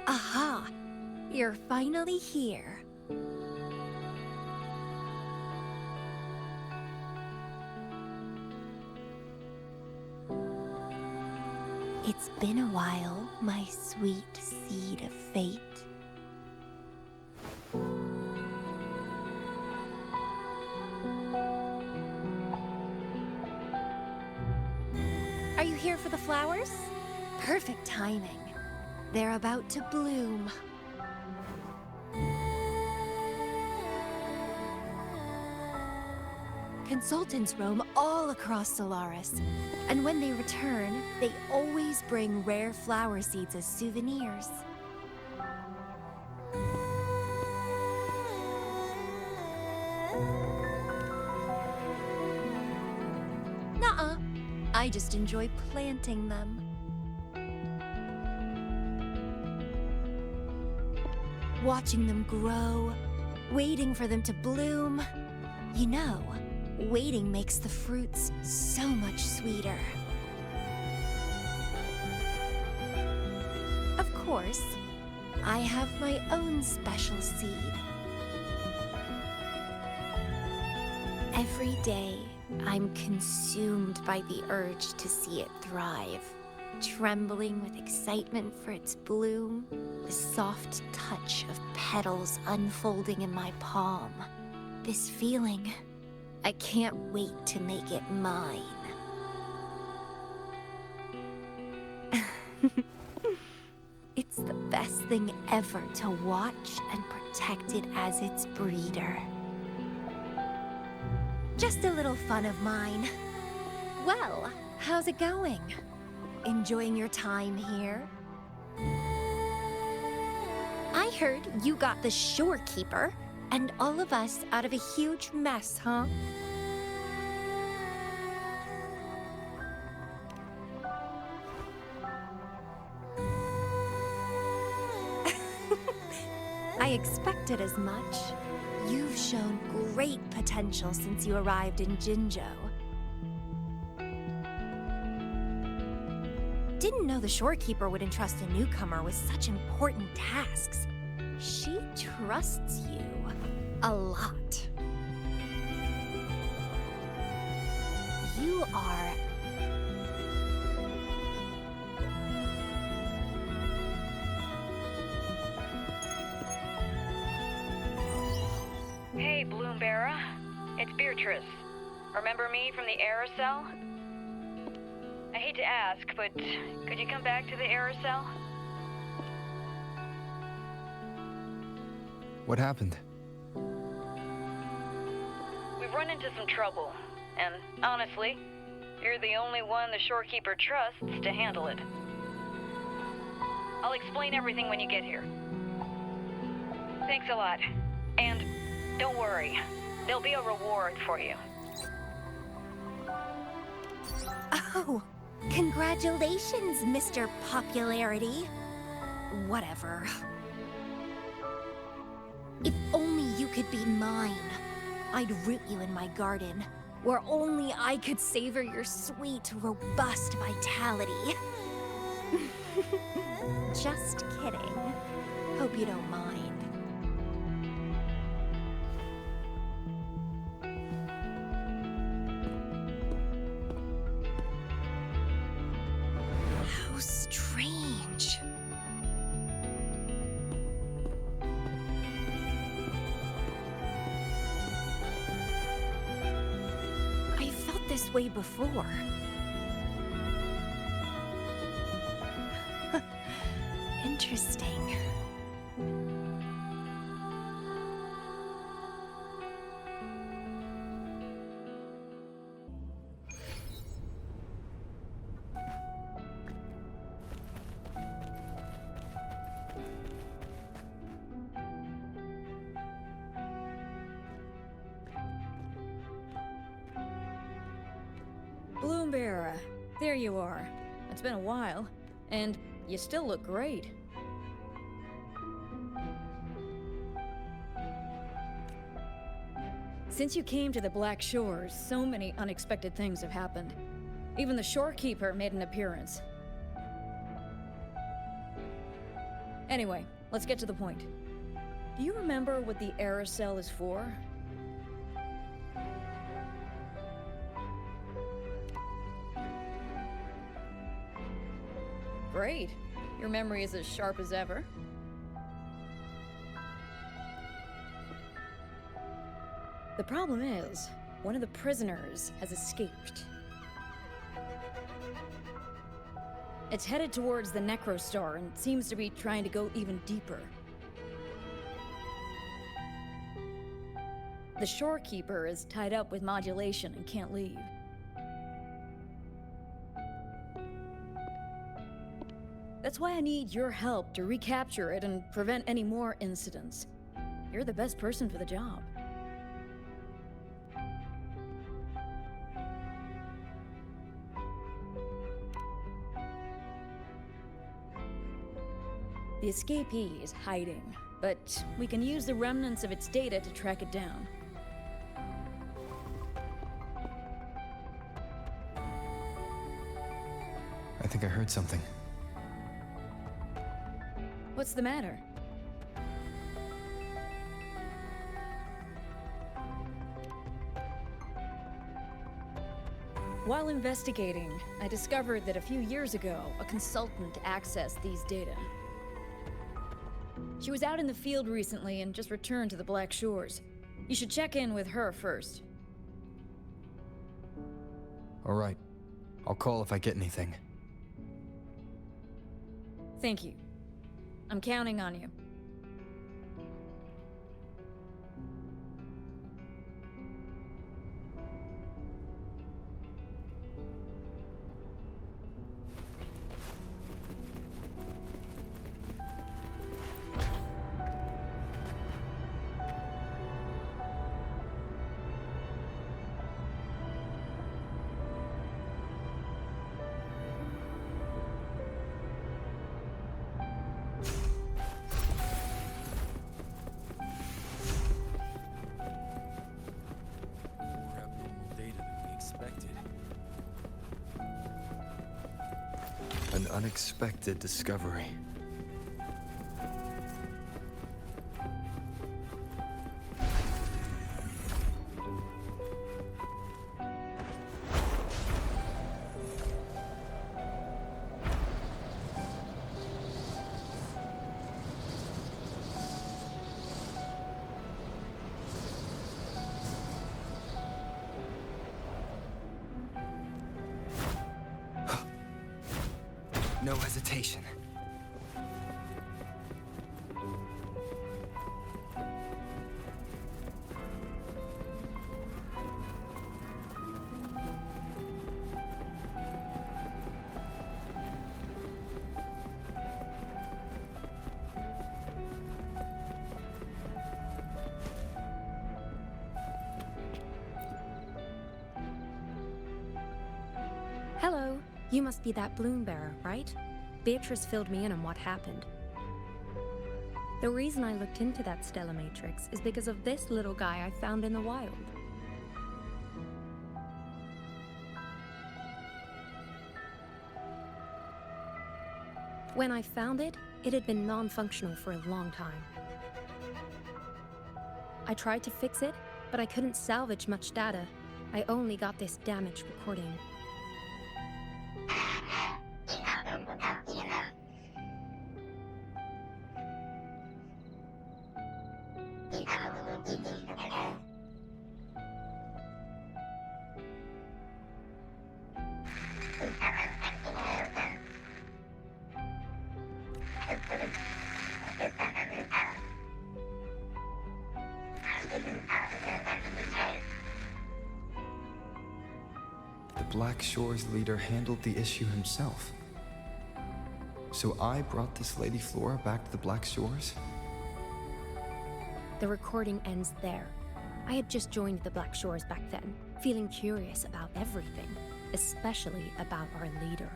Aha! You're finally here. It's been a while, my sweet seed of fate. Are you here for the flowers? Perfect timing. They're about to bloom. Consultants roam all across Solaris, and when they return, they always bring rare flower seeds as souvenirs. Nuh-uh. I just enjoy planting them. Watching them grow, waiting for them to bloom. You know, waiting makes the fruits so much sweeter. Of course, I have my own special seed. Every day, I'm consumed by the urge to see it thrive, trembling with excitement for its bloom, the soft touch of petals unfolding in my palm. This feeling, I can't wait to make it mine. It's the best thing ever to watch and protect it as its breeder. Just a little fun of mine. Well, how's it going? Enjoying your time here? I heard you got the shorekeeper and all of us out of a huge mess, huh? I expected as much. You've shown great potential since you arrived in Jinzhou. Didn't know the shorekeeper would entrust a newcomer with such important tasks. She trusts you a lot. You are... Hey, Bloomberra. It's Beatrice. Remember me from the aerosol? I hate to ask, but could you come back to the aerosol? What happened? We've run into some trouble, and honestly, you're the only one the shorekeeper trusts to handle it. I'll explain everything when you get here. Thanks a lot. And don't worry, there'll be a reward for you. Oh, congratulations, Mr. Popularity. Whatever. If only you could be mine. I'd root you in my garden, where only I could savor your sweet, robust vitality. Just kidding. Hope you don't mind. How strange. I felt this way before. Interesting. Bloomberra, there you are. It's been a while, and you still look great. Since you came to the Black Shores, so many unexpected things have happened. Even the shorekeeper made an appearance. Anyway, let's get to the point. Do you remember what the aerosol is for? Great. Your memory is as sharp as ever. The problem is, one of the prisoners has escaped. It's headed towards the Necrostar and seems to be trying to go even deeper. The shorekeeper is tied up with modulation and can't leave. That's why I need your help to recapture it and prevent any more incidents. You're the best person for the job. The escapee is hiding, but we can use the remnants of its data to track it down. I think I heard something. What's the matter? While investigating, I discovered that a few years ago, a consultant accessed these data. She was out in the field recently and just returned to the Black Shores. You should check in with her first. All right. I'll call if I get anything. Thank you. I'm counting on you. An unexpected discovery. No hesitation. Hello. You must be that bloom bearer, right? Beatrice filled me in on what happened. The reason I looked into that Stella Matrix is because of this little guy I found in the wild. When I found it, it had been non-functional for a long time. I tried to fix it, but I couldn't salvage much data. I only got this damaged recording. The Black Shores leader handled the issue himself. So I brought this Lady Flora back to the Black Shores? The recording ends there. I had just joined the Black Shores back then, feeling curious about everything, especially about our leader.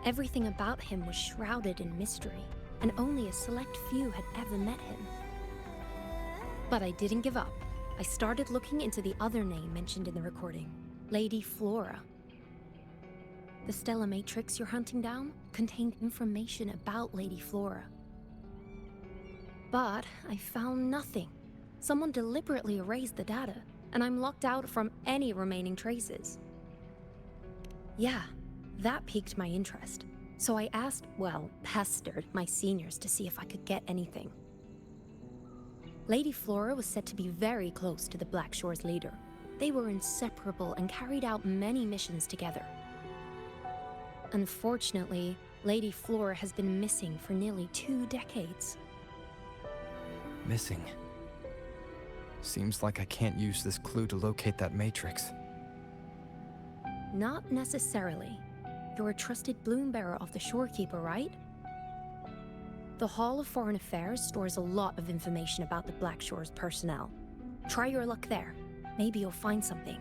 Everything about him was shrouded in mystery, and only a select few had ever met him. But I didn't give up. I started looking into the other name mentioned in the recording, Lady Flora. The Stella Matrix you're hunting down contained information about Lady Flora. But I found nothing. Someone deliberately erased the data, and I'm locked out from any remaining traces. Yeah, that piqued my interest. So I pestered my seniors to see if I could get anything. Lady Flora was said to be very close to the Black Shore's leader. They were inseparable and carried out many missions together. Unfortunately, Lady Flora has been missing for nearly 2 decades. Missing. Seems like I can't use this clue to locate that matrix. Not necessarily. You're a trusted bloom bearer of the Shorekeeper, right? The Hall of Foreign Affairs stores a lot of information about the Black Shore's personnel. Try your luck there. Maybe you'll find something.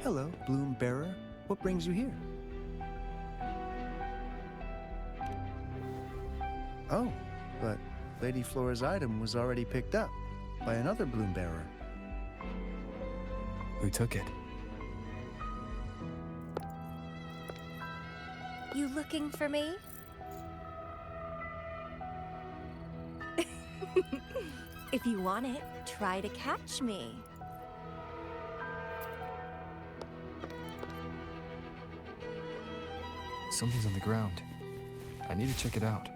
Hello, Bloom Bearer. What brings you here? Oh, but Lady Flora's item was already picked up by another Bloom Bearer. Who took it? You looking for me? If you want it, try to catch me. Something's on the ground. I need to check it out.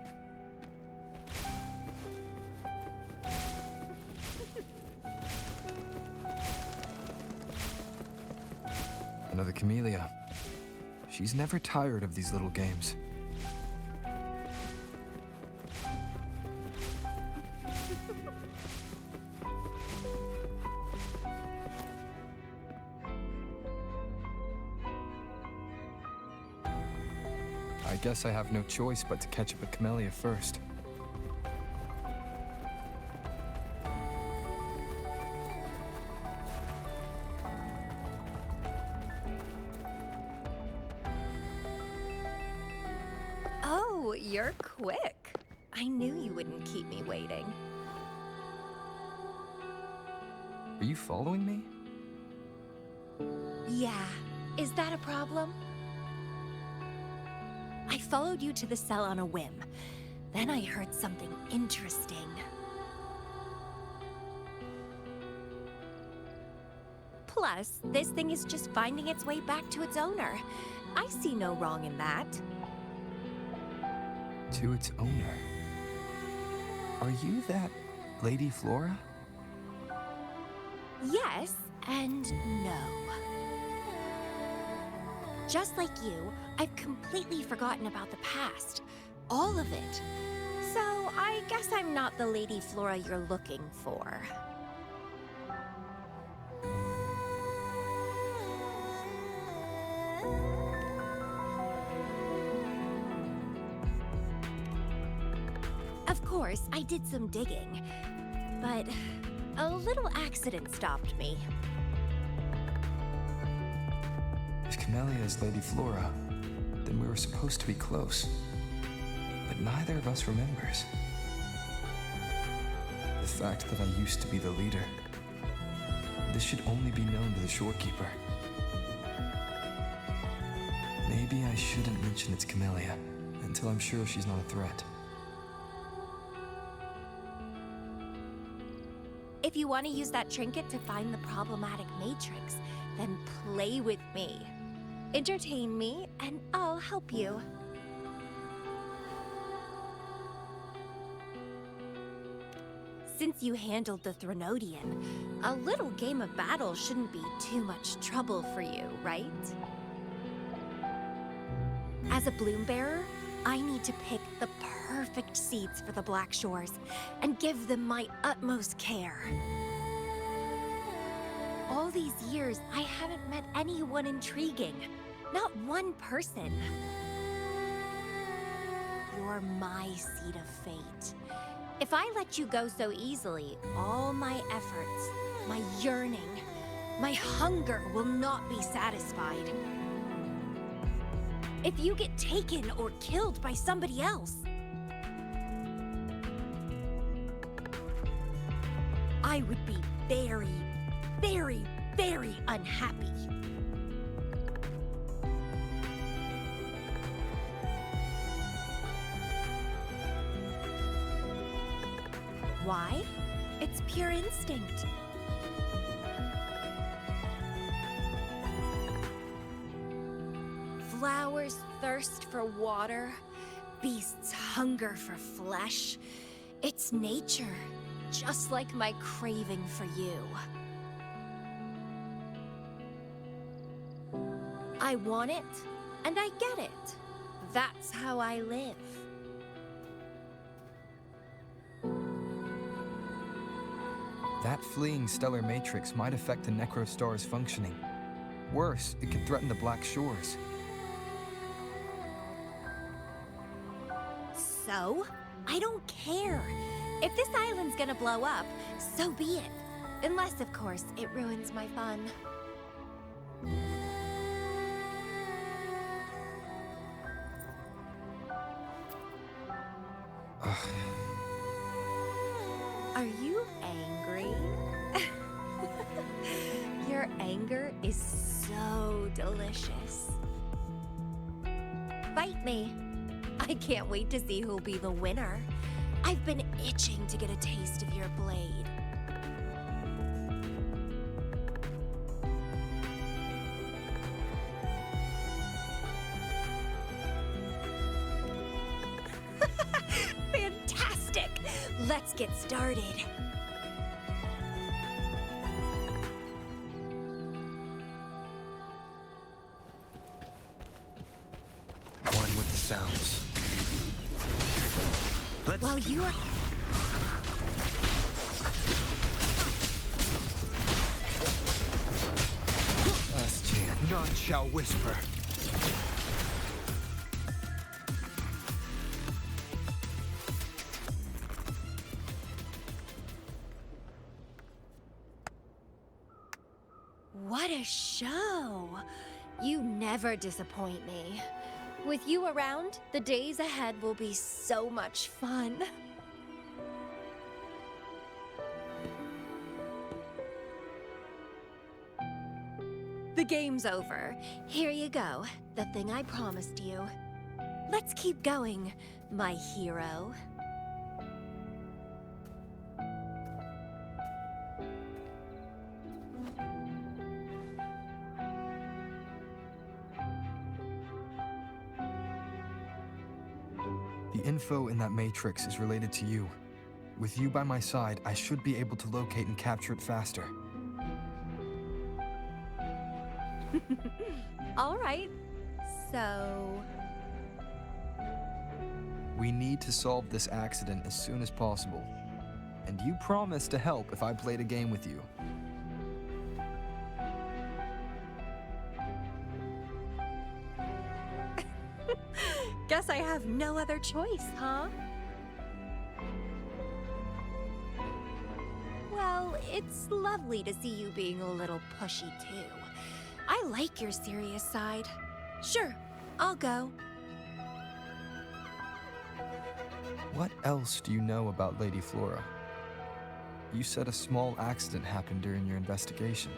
Another Chemilya. She's never tired of these little games. I guess I have no choice but to catch up with Chemilya first. Oh, you're quick. I knew you wouldn't keep me waiting. Are you following me? Yeah. Is that a problem? I followed you to the cell on a whim. Then I heard something interesting. Plus, this thing is just finding its way back to its owner. I see no wrong in that. To its owner. Are you that Lady Flora? Yes and no. Just like you, I've completely forgotten about the past. All of it. So I guess I'm not the Lady Flora you're looking for. Of course, I did some digging, but a little accident stopped me. If Chemilya is Lady Flora, then we were supposed to be close. But neither of us remembers. The fact that I used to be the leader. This should only be known to the shorekeeper. Maybe I shouldn't mention it's Chemilya until I'm sure she's not a threat. If you want to use that trinket to find the problematic matrix, then play with me. Entertain me, and I'll help you. Since you handled the Threnodian, a little game of battle shouldn't be too much trouble for you, right? As a bloom bearer, I need to pick the perfect seeds for the Black Shores and give them my utmost care. All these years, I haven't met anyone intriguing. Not one person. You're my seed of fate. If I let you go so easily, all my efforts, my yearning, my hunger will not be satisfied. If you get taken or killed by somebody else, I would be very, very, very unhappy. Why? It's pure instinct. Flowers thirst for water, beasts hunger for flesh. It's nature, just like my craving for you. I want it, and I get it. That's how I live. That fleeing stellar matrix might affect the Necrostar's functioning. Worse, it could threaten the Black Shores. So? I don't care. If this island's gonna blow up, so be it. Unless, of course, it ruins my fun. Are you angry? Your anger is so delicious. Fight me. I can't wait to see who'll be the winner. I've been itching to get a taste of your blade. Fantastic! Let's get started. One with the sounds. While you are... Last chance. None shall whisper. What a show! You never disappoint me. With you around, the days ahead will be so much fun. The game's over. Here you go, the thing I promised you. Let's keep going, my hero. The info in that matrix is related to you. With you by my side, I should be able to locate and capture it faster. All right. So, We need to solve this accident as soon as possible. And you promised to help if I played a game with you. guess I have no other choice, huh? Well, it's lovely to see you being a little pushy, too. I like your serious side. Sure, I'll go. What else do you know about Lady Flora? You said a small accident happened during your investigation.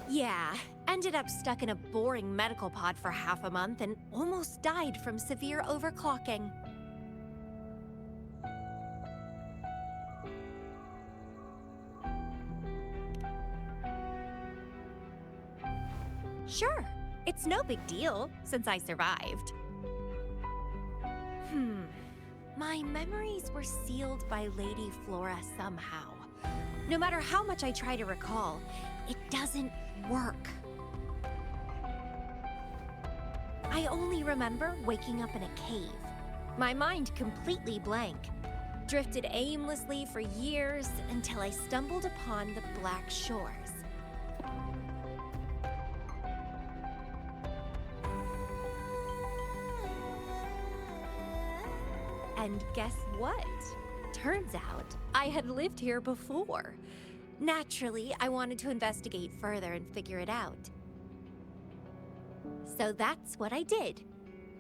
Yeah, ended up stuck in a boring medical pod for half a month and almost died from severe overclocking. Sure, it's no big deal since I survived. My memories were sealed by Lady Flora somehow. No matter how much I try to recall, it doesn't work. I only remember waking up in a cave. My mind completely blank. Drifted aimlessly for years until I stumbled upon the Black Shores. And guess what? Turns out I had lived here before. Naturally, I wanted to investigate further and figure it out. So that's what I did.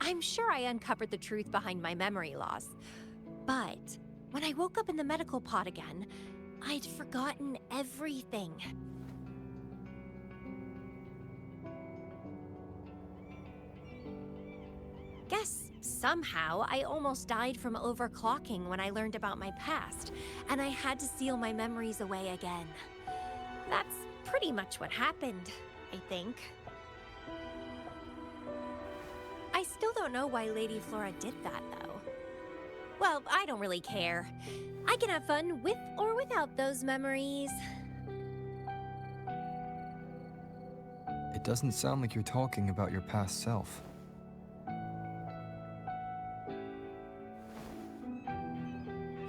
I'm sure I uncovered the truth behind my memory loss. But when I woke up in the medical pod again, I'd forgotten everything. Guess somehow I almost died from overclocking when I learned about my past, and I had to seal my memories away again. That's pretty much what happened, I think. I still don't know why Lady Flora did that, though. Well, I don't really care. I can have fun with or without those memories. It doesn't sound like you're talking about your past self.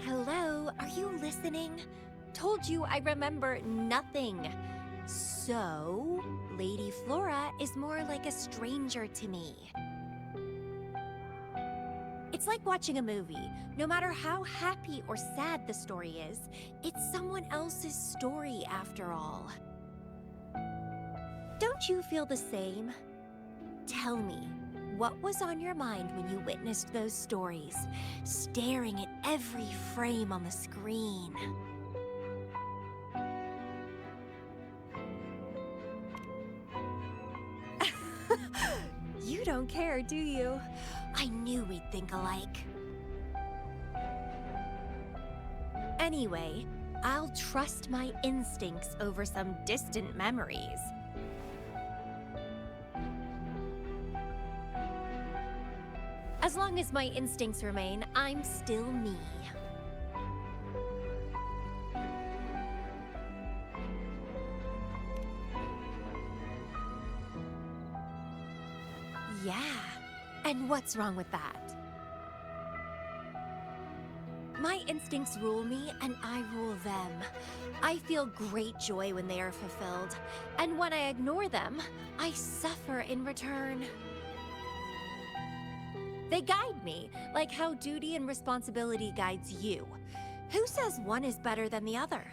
Hello, are you listening? Told you I remember nothing. So, Lady Flora is more like a stranger to me. It's like watching a movie. No matter how happy or sad the story is, it's someone else's story after all. Don't you feel the same? Tell me, what was on your mind when you witnessed those stories, staring at every frame on the screen? You don't care, do you? I knew we'd think alike. Anyway, I'll trust my instincts over some distant memories. As long as my instincts remain, I'm still me. Yeah, and what's wrong with that? My instincts rule me, and I rule them. I feel great joy when they are fulfilled, and when I ignore them, I suffer in return. They guide me, like how duty and responsibility guides you. Who says one is better than the other?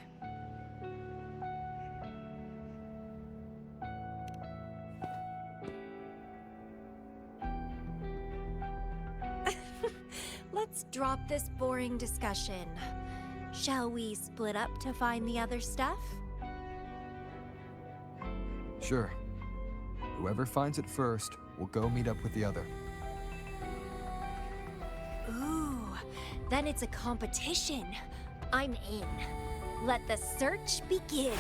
Let's drop this boring discussion. Shall we split up to find the other stuff? Sure. Whoever finds it first will go meet up with the other. Ooh, then it's a competition. I'm in. Let the search begin.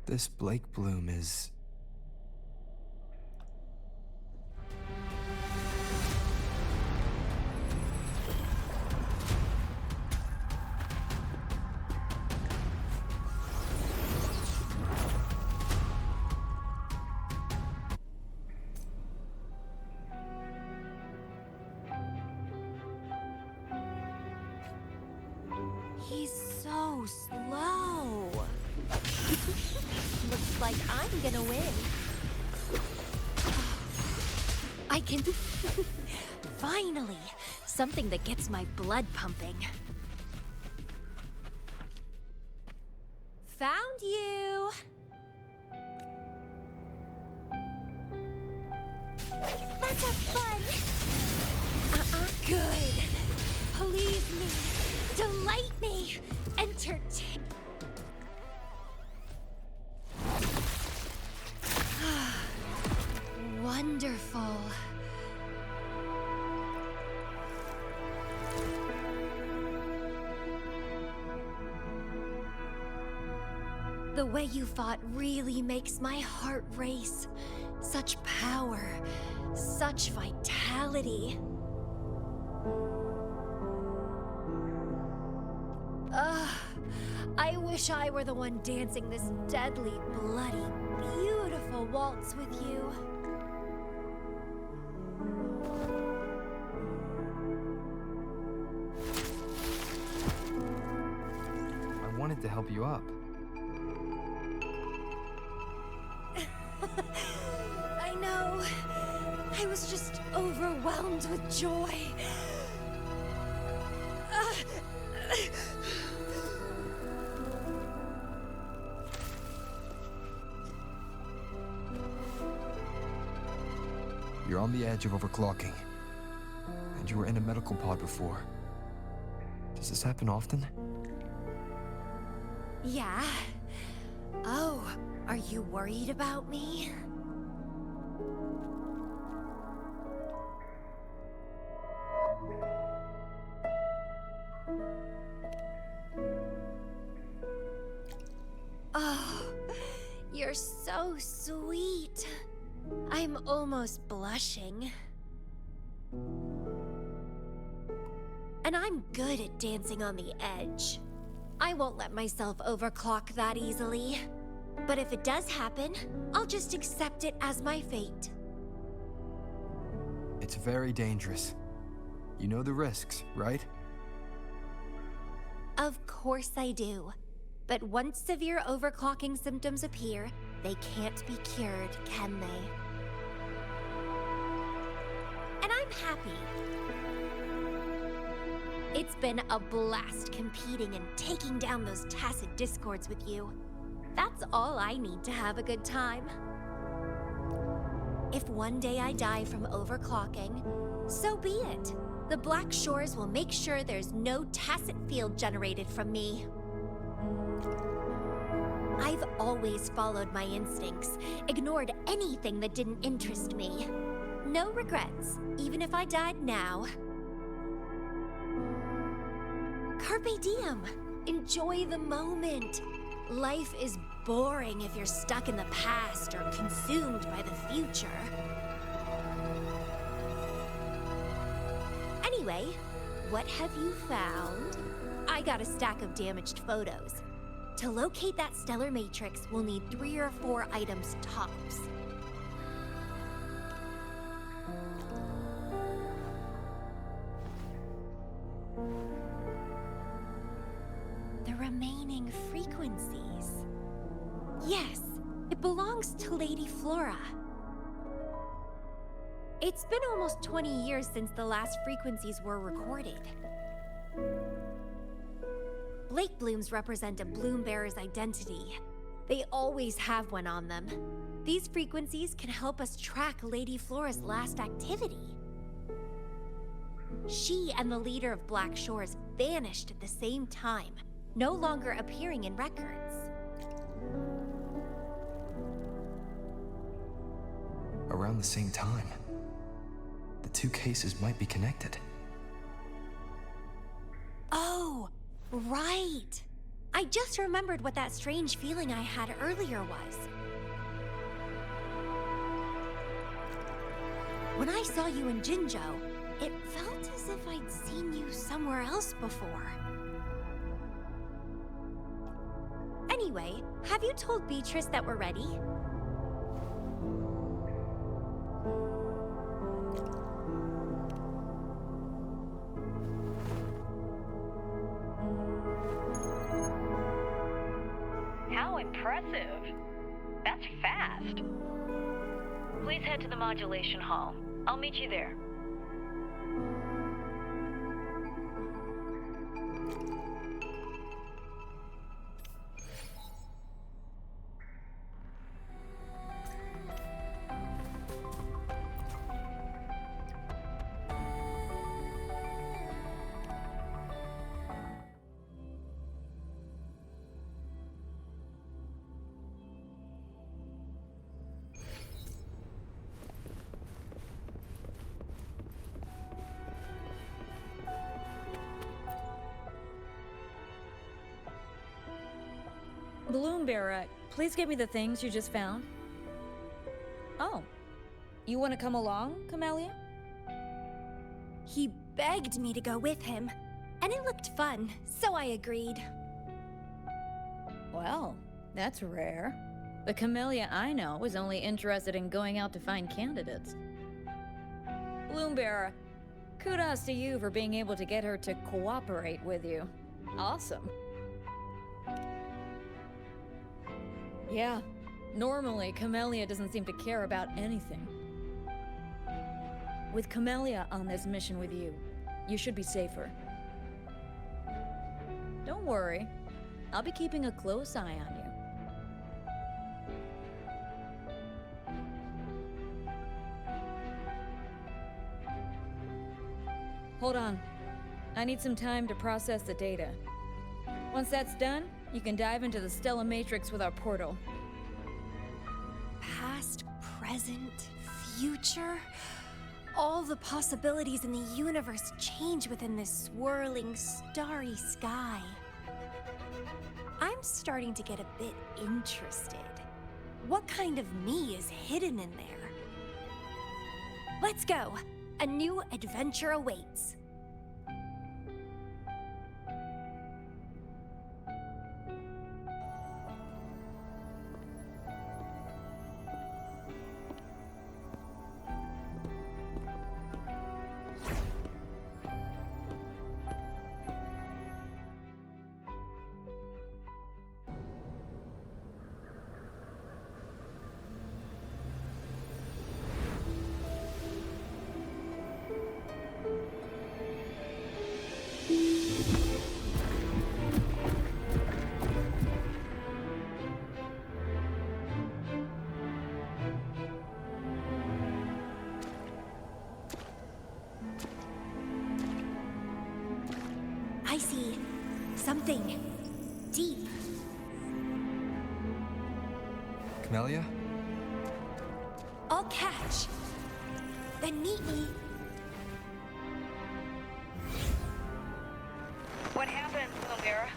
This Blake Bloom is... He's so slow. Looks like I'm gonna win. I can... Finally! Something that gets my blood pumping. Found you! Let's have fun! Good! Please me! Delight me! Entertain... Wonderful. The way you fought really makes my heart race. Such power, such vitality. I wish I were the one dancing this deadly, bloody, beautiful waltz with you. I wanted to help you up. I know. I was just overwhelmed with joy. You're on the edge of overclocking. And you were in a medical pod before. Does this happen often? Yeah. Oh, are you worried about me? Oh, you're so sweet. I'm almost blushing. And I'm good at dancing on the edge. I won't let myself overclock that easily. But if it does happen, I'll just accept it as my fate. It's very dangerous. You know the risks, right? Of course I do. But once severe overclocking symptoms appear, they can't be cured, can they? And I'm happy. It's been a blast competing and taking down those tacit discords with you. That's all I need to have a good time. If one day I die from overclocking, so be it. The Black Shores will make sure there's no tacit field generated from me. I've always followed my instincts, ignored anything that didn't interest me. No regrets, even if I died now. Carpe diem. Enjoy the moment. Life is boring if you're stuck in the past or consumed by the future. Anyway, what have you found? I got a stack of damaged photos. To locate that stellar matrix, we'll need 3 or 4 items tops. The remaining frequencies. Yes, it belongs to Lady Flora. It's been almost 20 years since the last frequencies were recorded. Blake blooms represent a bloom bearer's identity. They always have one on them. These frequencies can help us track Lady Flora's last activity. She and the leader of Black Shores vanished at the same time, no longer appearing in records. Around the same time. The 2 cases might be connected. Oh, right. I just remembered what that strange feeling I had earlier was. When I saw you in Jinzhou, it felt as if I'd seen you somewhere else before. Anyway, have you told Beatrice that we're ready? How impressive. That's fast. Please head to the modulation hall. I'll meet you there. Balloon Bearer, please give me the things you just found. Oh, you want to come along, Chemilya? He begged me to go with him, and it looked fun, so I agreed. Well, that's rare. The Chemilya I know is only interested in going out to find candidates. Balloon Bearer, kudos to you for being able to get her to cooperate with you. Awesome. Yeah, normally Chemilya doesn't seem to care about anything. With Chemilya on this mission with you, you should be safer. Don't worry, I'll be keeping a close eye on you. Hold on. I need some time to process the data. Once that's done, you can dive into the Stellar Matrix with our portal. Past, present, future. All the possibilities in the universe change within this swirling, starry sky. I'm starting to get a bit interested. What kind of me is hidden in there? Let's go! A new adventure awaits. I see something deep. Chemilya? I'll catch. Then meet me. What happened, Solaris?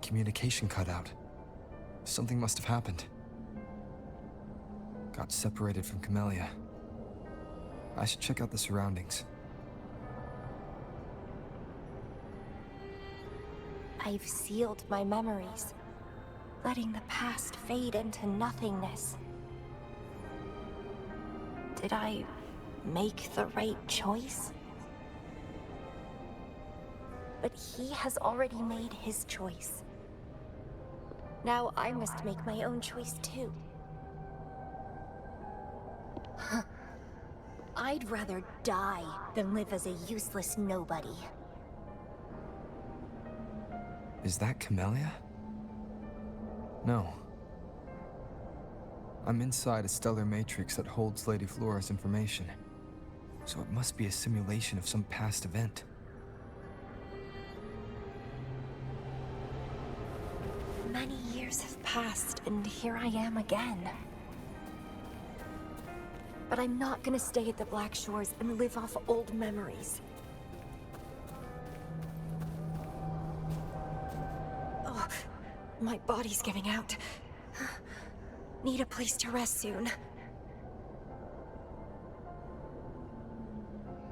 Communication cut out. Something must have happened. Got separated from Chemilya. I should check out the surroundings. I've sealed my memories, letting the past fade into nothingness. Did I make the right choice? But he has already made his choice. Now I must make my own choice too. I'd rather die than live as a useless nobody. Is that Chemilya? No. I'm inside a stellar matrix that holds Lady Flora's information. So it must be a simulation of some past event. Many years have passed, and here I am again. But I'm not gonna stay at the Black Shores and live off old memories. Oh, my body's giving out. Need a place to rest soon.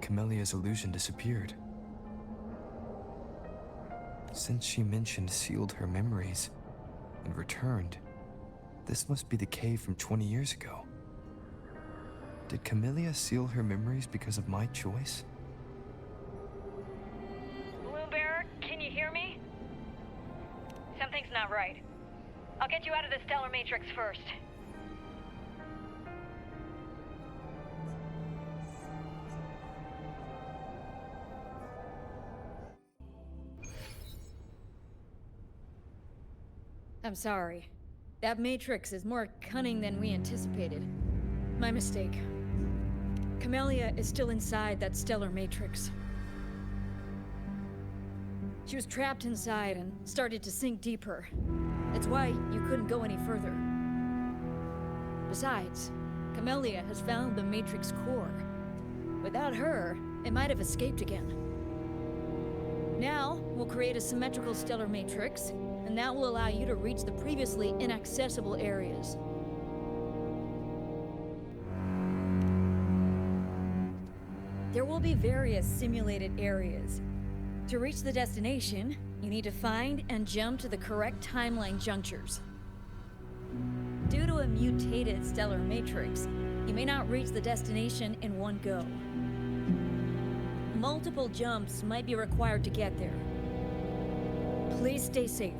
Chemilya's illusion disappeared. Since she mentioned sealed her memories and returned, this must be the cave from 20 years ago. Did Chemilya seal her memories because of my choice? Bloombearer, can you hear me? Something's not right. I'll get you out of the stellar matrix first. I'm sorry. That matrix is more cunning than we anticipated. My mistake. Chemilya is still inside that stellar matrix. She was trapped inside and started to sink deeper. That's why you couldn't go any further. Besides, Chemilya has found the matrix core. Without her, it might have escaped again. Now, we'll create a symmetrical stellar matrix, and that will allow you to reach the previously inaccessible areas. There will be various simulated areas. To reach the destination, you need to find and jump to the correct timeline junctures. Due to a mutated stellar matrix, you may not reach the destination in one go. Multiple jumps might be required to get there. Please stay safe.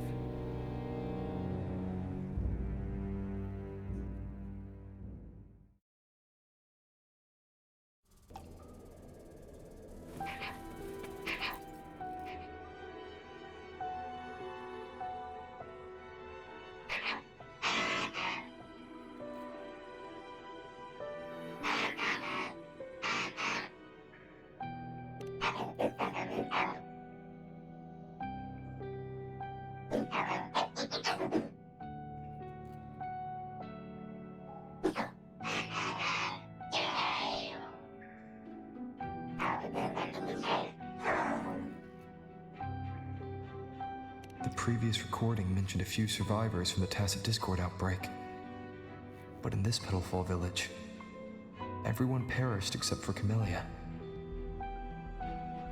The previous recording mentioned a few survivors from the Tacit Discord outbreak. But in this Petalfall village, everyone perished except for Chemilya.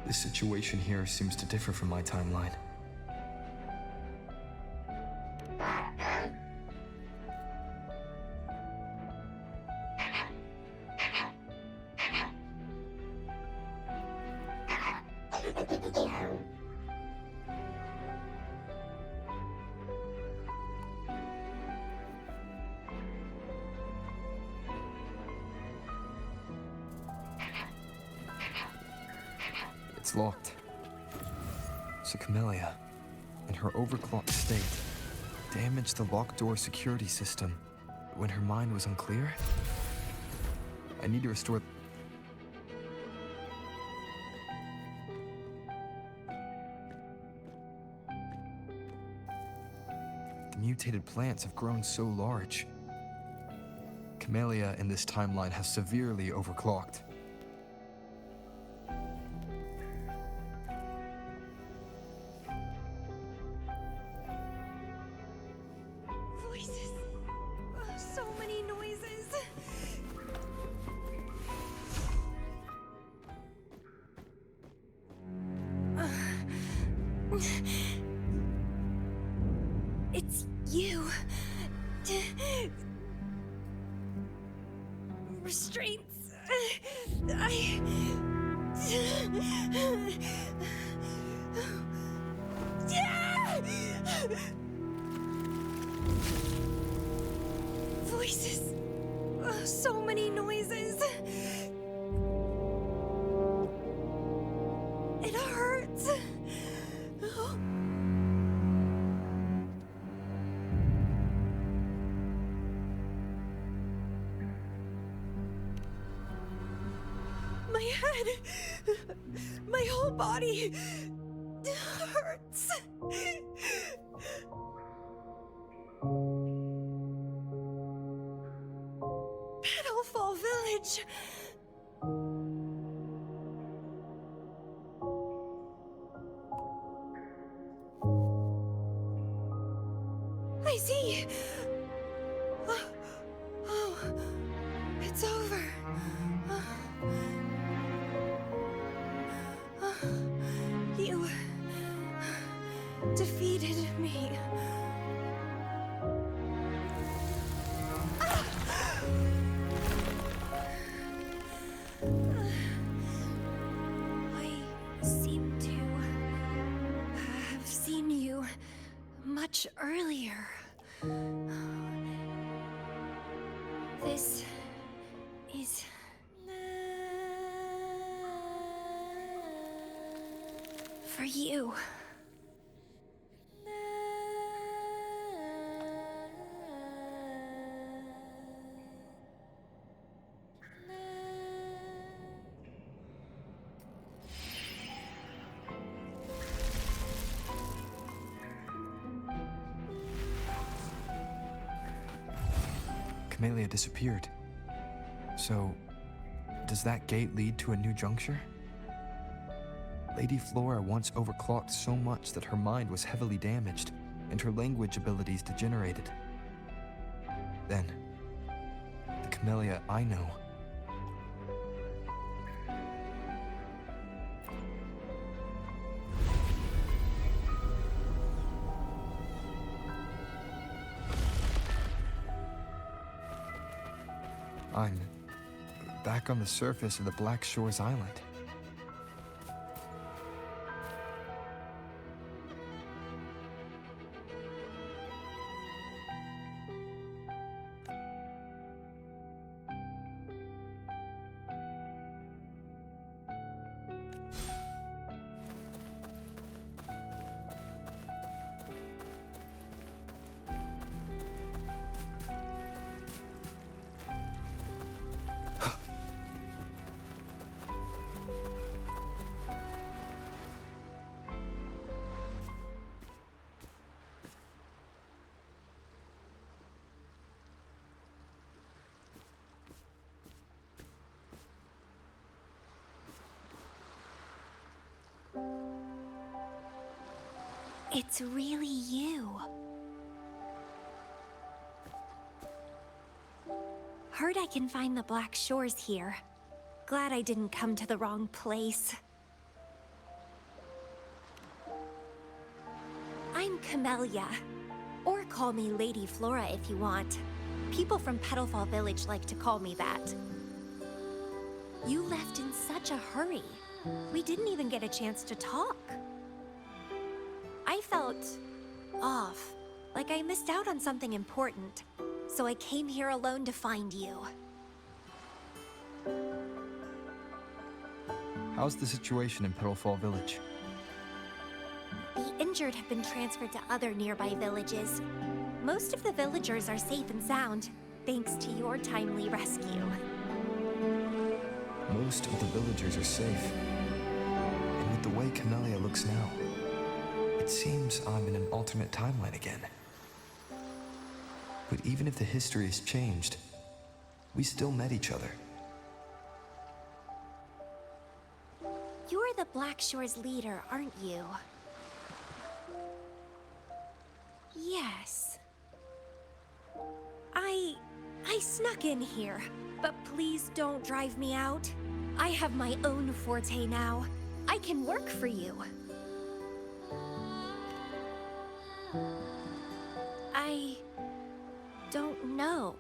The situation here seems to differ from my timeline. It's locked. So Chemilya, in her overclocked state, damaged the locked door security system when her mind was unclear? I need to restore... The mutated plants have grown so large. Chemilya in this timeline has severely overclocked. Voices. Oh, so many noises. It's you. Restraints. Voices. Oh, so many noises. It hurts. Oh. My My head, my whole body hurts. Petalfall Village. I see. Oh, it's over. You defeated me. I seem to have seen you much earlier. This is for you. Chemilya disappeared. So, does that gate lead to a new juncture? Lady Flora once overclocked so much that her mind was heavily damaged and her language abilities degenerated. Then, the Chemilya I know. I'm back on the surface of the Black Shores Island. It's really you. Heard I can find the Black Shores here. Glad I didn't come to the wrong place. I'm Chemilya. Or call me Lady Flora if you want. People from Petalfall Village like to call me that. You left in such a hurry. We didn't even get a chance to talk. I felt off, like I missed out on something important. So I came here alone to find you. How's the situation in Petalfall Village? The injured have been transferred to other nearby villages. Most of the villagers are safe and sound, thanks to your timely rescue. Most of the villagers are safe. And with the way Chemilya looks now, it seems I'm in an alternate timeline again. But even if the history has changed, we still met each other. You're the Black Shores leader, aren't you? Yes. I snuck in here, but please don't drive me out. I have my own forte now. I can work for you. I don't know.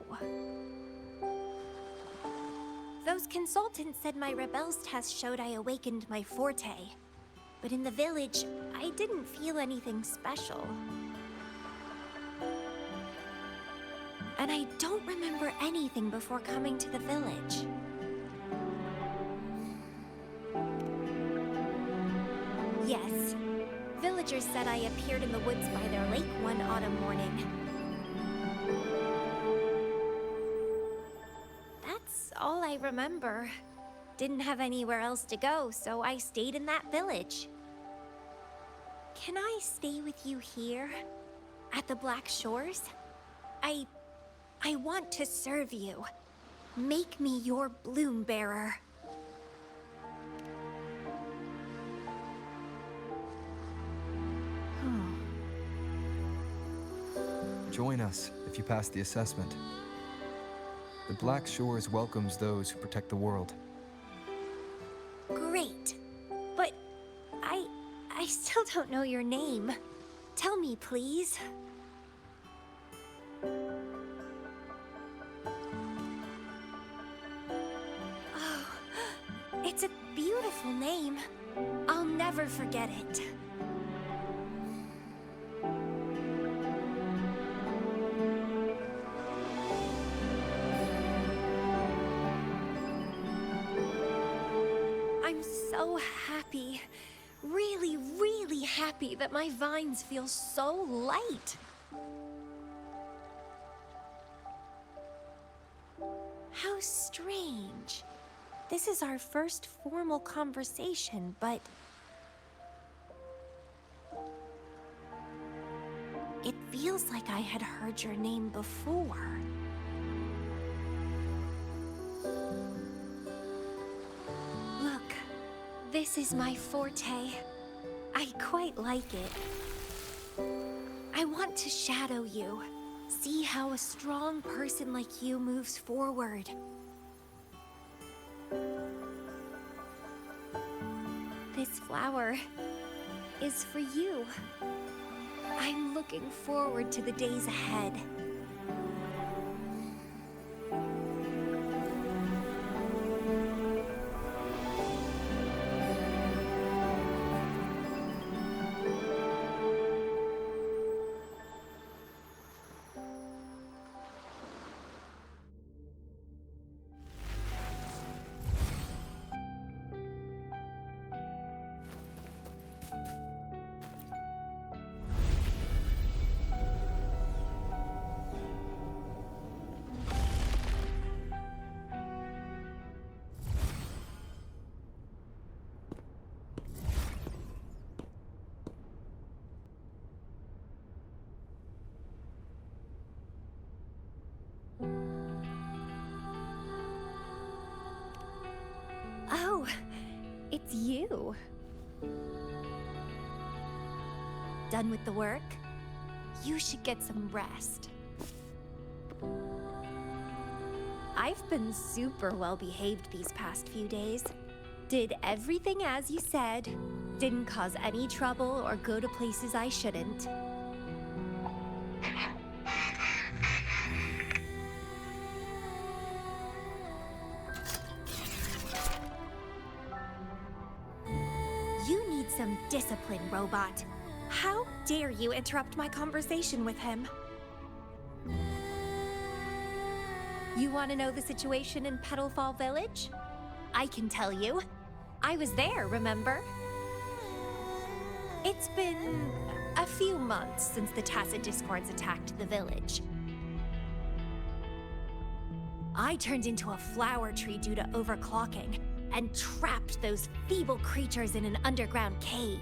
Those consultants said my rebels test showed I awakened my forte. But in the village, I didn't feel anything special. And I don't remember anything before coming to the village. Yes, villagers said I appeared in the woods by their lake one autumn morning. That's all I remember. didn't have anywhere else to go, so I stayed in that village. Can I stay with you here? At the Black Shores? I want to serve you. Make me your bloom bearer. Join us if you pass the assessment. The Black Shores welcomes those who protect the world. Great. But I still don't know your name. Tell me, please. Oh, it's a beautiful name. I'll never forget it. I'm so happy. Really, really happy that my vines feel so light. How strange. This is our first formal conversation, but it feels like I had heard your name before. Look, this is my forte. I quite like it. I want to shadow you. See how a strong person like you moves forward. This flower is for you. I'm looking forward to the days ahead. Oh, it's you. Done with the work? You should get some rest. I've been super well behaved these past few days. Did everything as you said. Didn't cause any trouble or go to places I shouldn't. You need some discipline, robot. How dare you interrupt my conversation with him? You want to know the situation in Petalfall Village? I can tell you. I was there, remember? It's been a few months since the Tacit Discords attacked the village. I turned into a flower tree due to overclocking, and trapped those feeble creatures in an underground cave.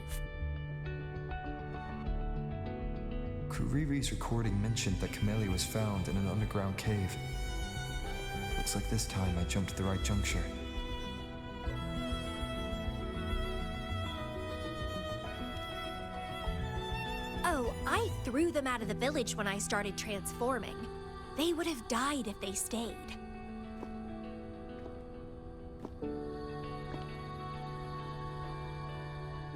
Kuriri's recording mentioned that Chemilya was found in an underground cave. Looks like this time I jumped at the right juncture. Oh, I threw them out of the village when I started transforming. They would have died if they stayed.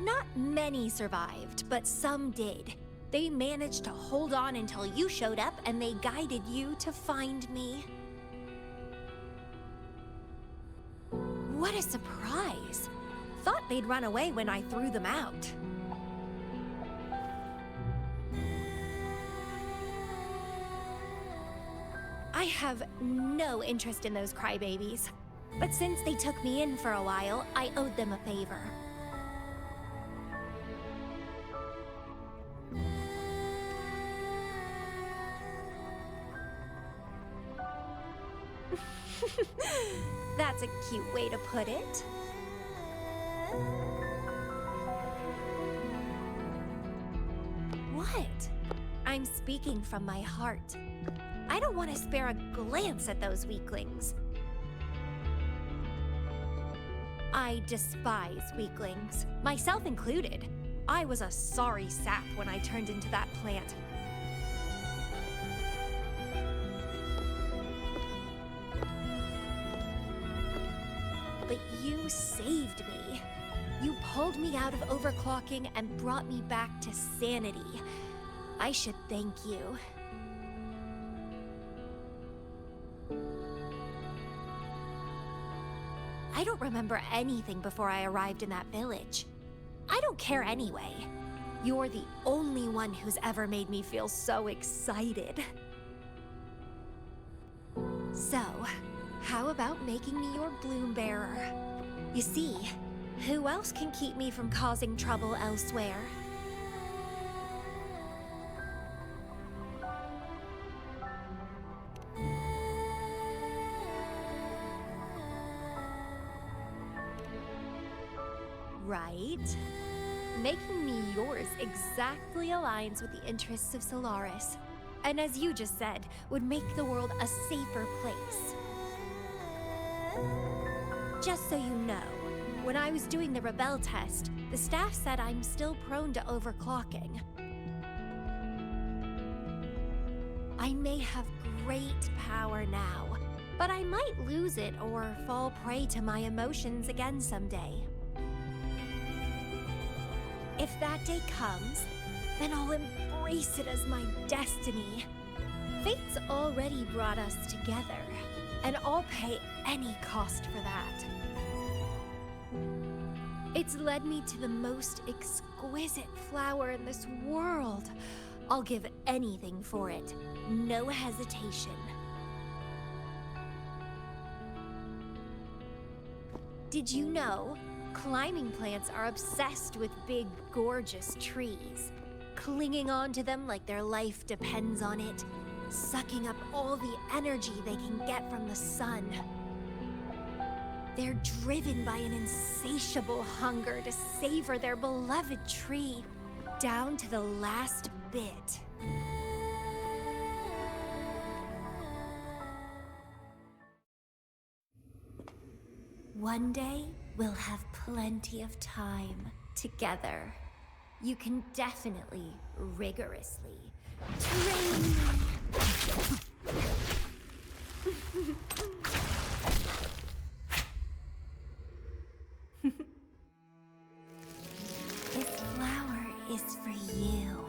Not many survived, but some did. They managed to hold on until you showed up, and they guided you to find me. What a surprise! Thought they'd run away when I threw them out. I have no interest in those crybabies. But since they took me in for a while, I owed them a favor. That's That's a cute way to put it. What? I'm speaking from my heart. I don't want to spare a glance at those weaklings. I despise weaklings, myself included. I was a sorry sap when I turned into that plant. But you saved me. You pulled me out of overclocking and brought me back to sanity. I should thank you. I don't remember anything before I arrived in that village. I don't care anyway. You're the only one who's ever made me feel so excited. So, how about making me your bloom bearer? You see, who else can keep me from causing trouble elsewhere? Right? Making me yours exactly aligns with the interests of Solaris. And as you just said, would make the world a safer place. Just so you know, when I was doing the Rebel test, the staff said I'm still prone to overclocking. I may have great power now, but I might lose it or fall prey to my emotions again someday. If that day comes, then I'll embrace it as my destiny. Fate's already brought us together, and I'll pay any cost for that. It's led me to the most exquisite flower in this world. I'll give anything for it, no hesitation. Did you know? Climbing plants are obsessed with big, gorgeous trees, clinging on to them like their life depends on it, sucking up all the energy they can get from the sun. They're driven by an insatiable hunger to savor their beloved tree, down to the last bit. One day, we'll have plenty of time together. You can definitely, rigorously train me. This flower is for you.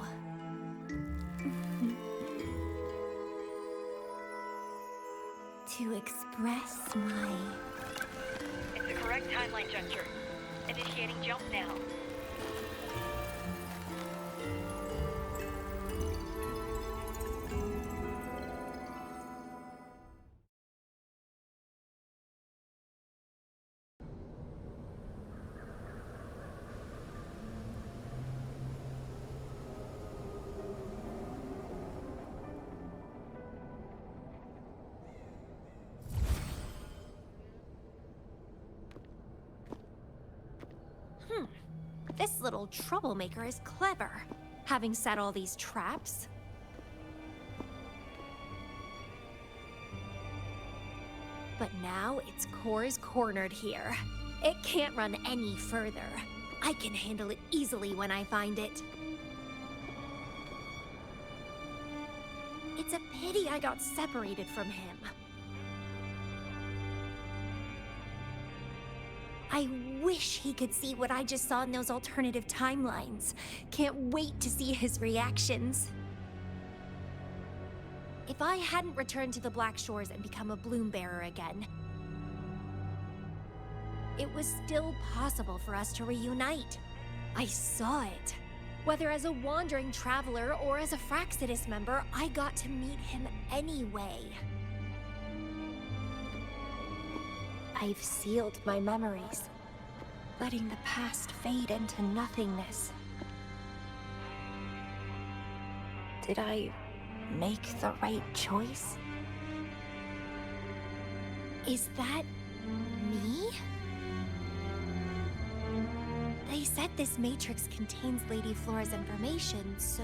To express my... It's the correct timeline juncture. Initiating jump now. This little troublemaker is clever, having set all these traps. But now its core is cornered here. It can't run any further. I can handle it easily when I find it. It's a pity I got separated from him. I wish he could see what I just saw in those alternative timelines. Can't wait to see his reactions. If I hadn't returned to the Black Shores and become a bloom bearer again, it was still possible for us to reunite. I saw it. Whether as a wandering traveler or as a Fraxidus member, I got to meet him anyway. I've sealed my memories, letting the past fade into nothingness. Did I make the right choice? Is that me? They said this matrix contains Lady Flora's information, so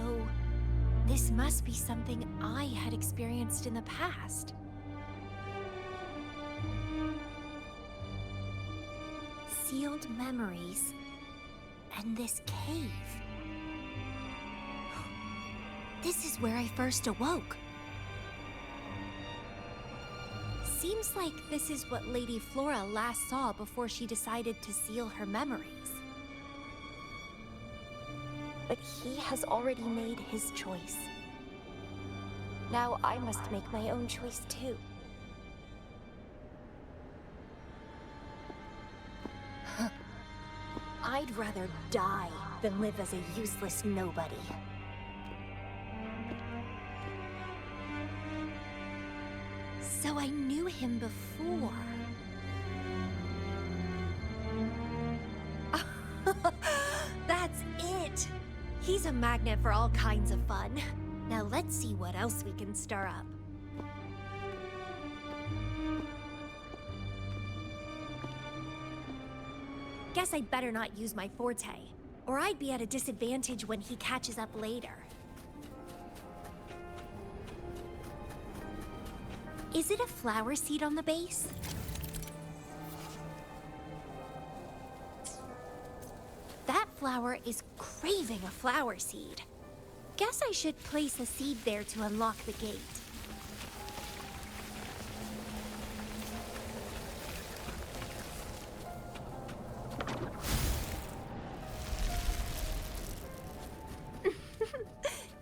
this must be something I had experienced in the past. Sealed memories and this cave. This is where I first awoke. Seems like this is what Lady Flora last saw before she decided to seal her memories. But he has already made his choice. Now I must make my own choice too. I'd rather die than live as a useless nobody. So I knew him before. That's it! He's a magnet for all kinds of fun. Now let's see what else we can stir up. Guess I'd better not use my forte, or I'd be at a disadvantage when he catches up later. Is it a flower seed on the base? That flower is craving a flower seed. Guess I should place a seed there to unlock the gate.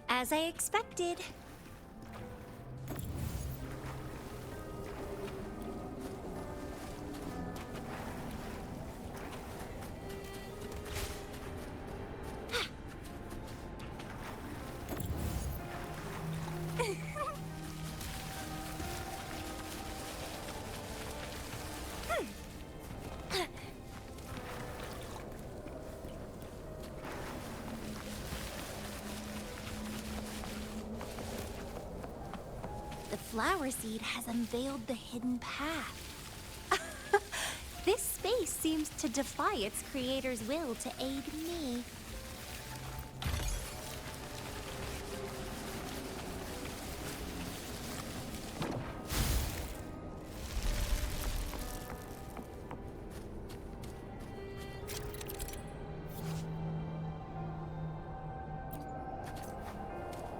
As I expected. The flower seed has unveiled the hidden path. This space seems to defy its creator's will to aid me.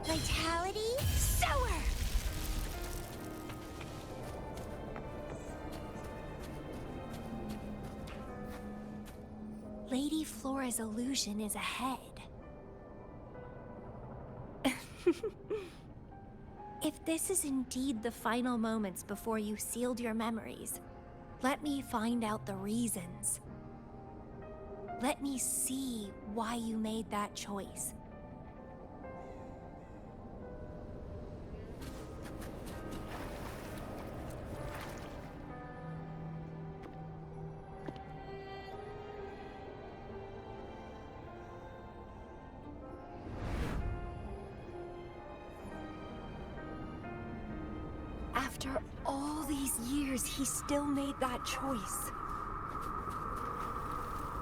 Vitality sower! Lady Flora's illusion is ahead. If this is indeed the final moments before you sealed your memories, let me find out the reasons. Let me see why you made that choice. After all these years, he still made that choice.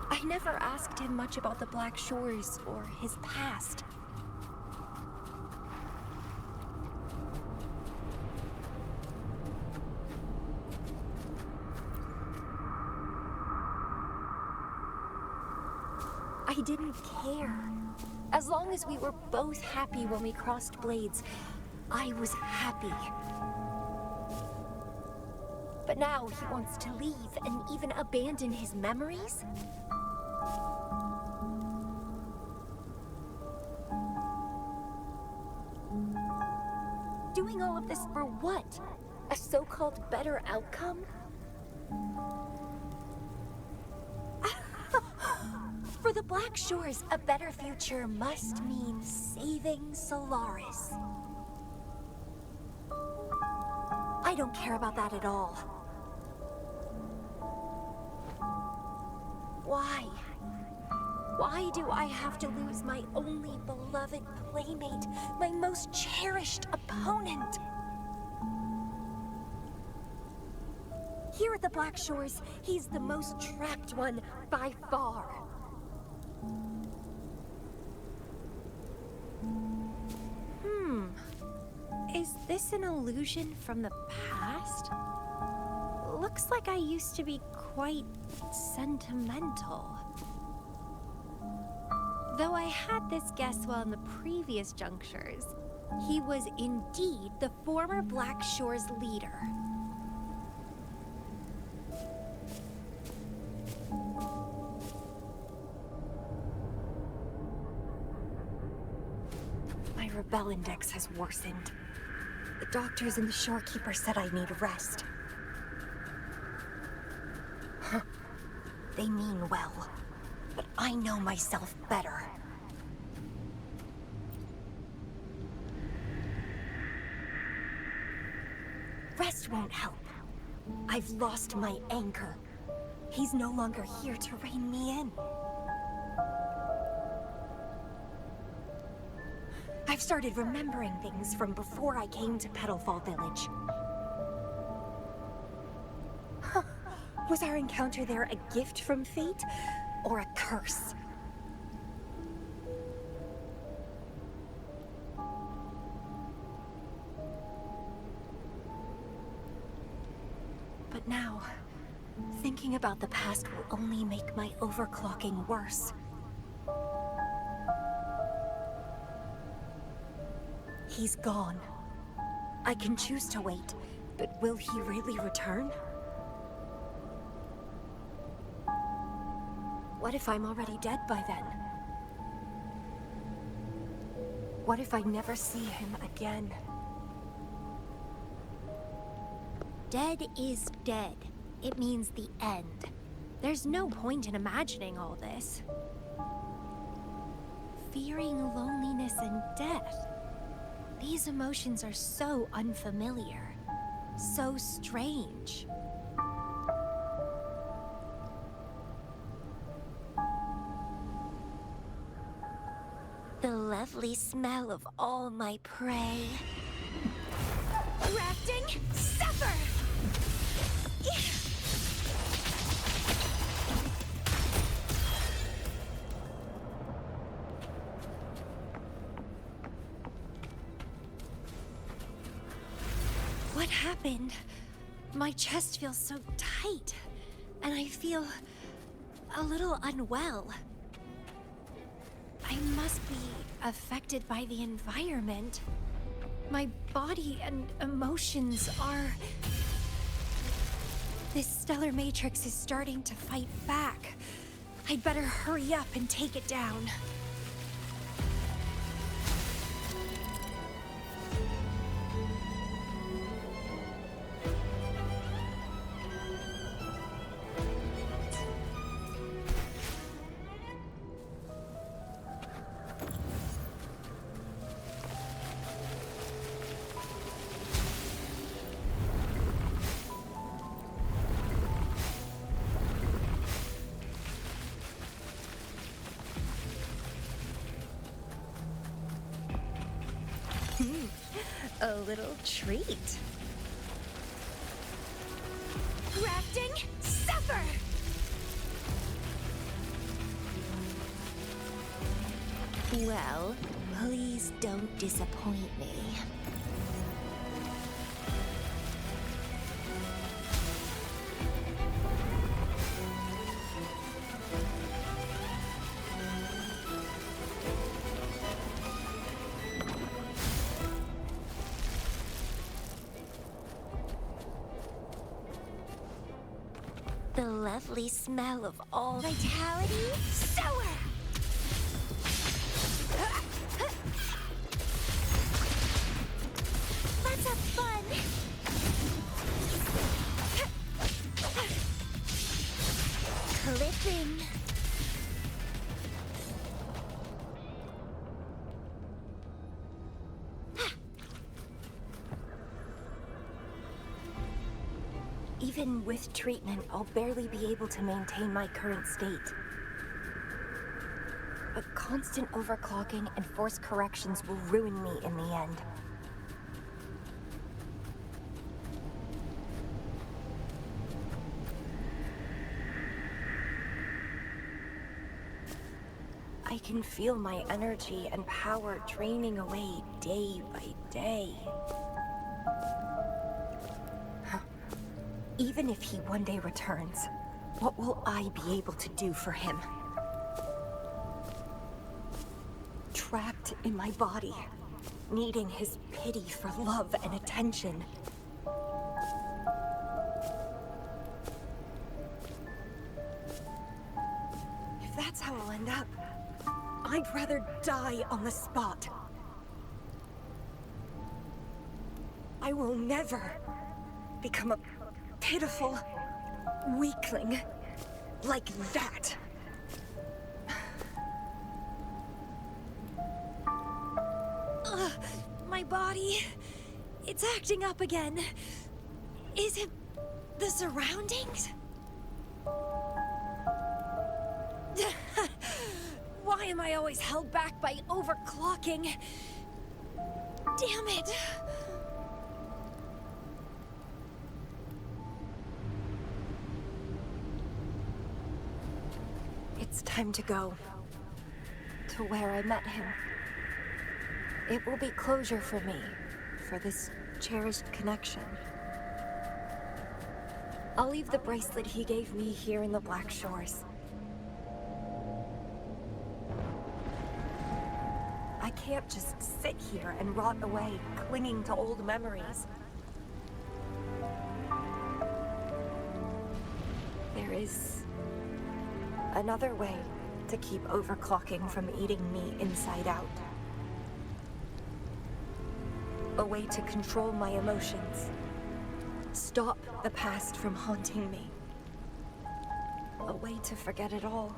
I never asked him much about the Black Shores or his past. I didn't care. As long as we were both happy when we crossed blades, I was happy. But now he wants to leave and even abandon his memories? Doing all of this for what? A so-called better outcome? For the Black Shores, a better future must mean saving Solaris. I don't care about that at all. Why? Why do I have to lose my only beloved playmate, my most cherished opponent? Here at the Black Shores, he's the most trapped one by far. Is this an illusion from the past? Looks like I used to be quite sentimental. Though I had this guess while in the previous junctures, he was indeed the former Black Shores leader. My rebel index has worsened. The doctors and the shorekeeper said I need rest. Huh. They mean well, but I know myself better. Rest won't help. I've lost my anchor. He's no longer here to rein me in. I've started remembering things from before I came to Petalfall Village. Huh. Was our encounter there a gift from fate, or a curse? But now, thinking about the past will only make my overclocking worse. He's gone. I can choose to wait, but will he really return? What if I'm already dead by then? What if I never see him again? Dead is dead. It means the end. There's no point in imagining all this. Fearing loneliness and death. These emotions are so unfamiliar, so strange. The lovely smell of all my prey. Rafting, suffer! What happened? My chest feels so tight, and I feel a little unwell. I must be affected by the environment. My body and emotions are... This stellar matrix is starting to fight back. I'd better hurry up and take it down. A little treat. Rafting, suffer! Well, please don't disappoint me. The lovely smell of all vitality, sour! Let's have fun! Clipping. Even with treatment, I'll barely be able to maintain my current state. But constant overclocking and forced corrections will ruin me in the end. I can feel my energy and power draining away day by day. Even if he one day returns, what will I be able to do for him? Trapped in my body, needing his pity for love and attention. If that's how I'll end up, I'd rather die on the spot. I will never become a pitiful weakling like that. My body, it's acting up again. Is it the surroundings? Why am I always held back by overclocking? Damn it! It's time to go. To where I met him. It will be closure for me, for this cherished connection. I'll leave the bracelet he gave me here in the Black Shores. I can't just sit here and rot away, clinging to old memories. There is another way to keep overclocking from eating me inside out. A way to control my emotions. Stop the past from haunting me. A way to forget it all.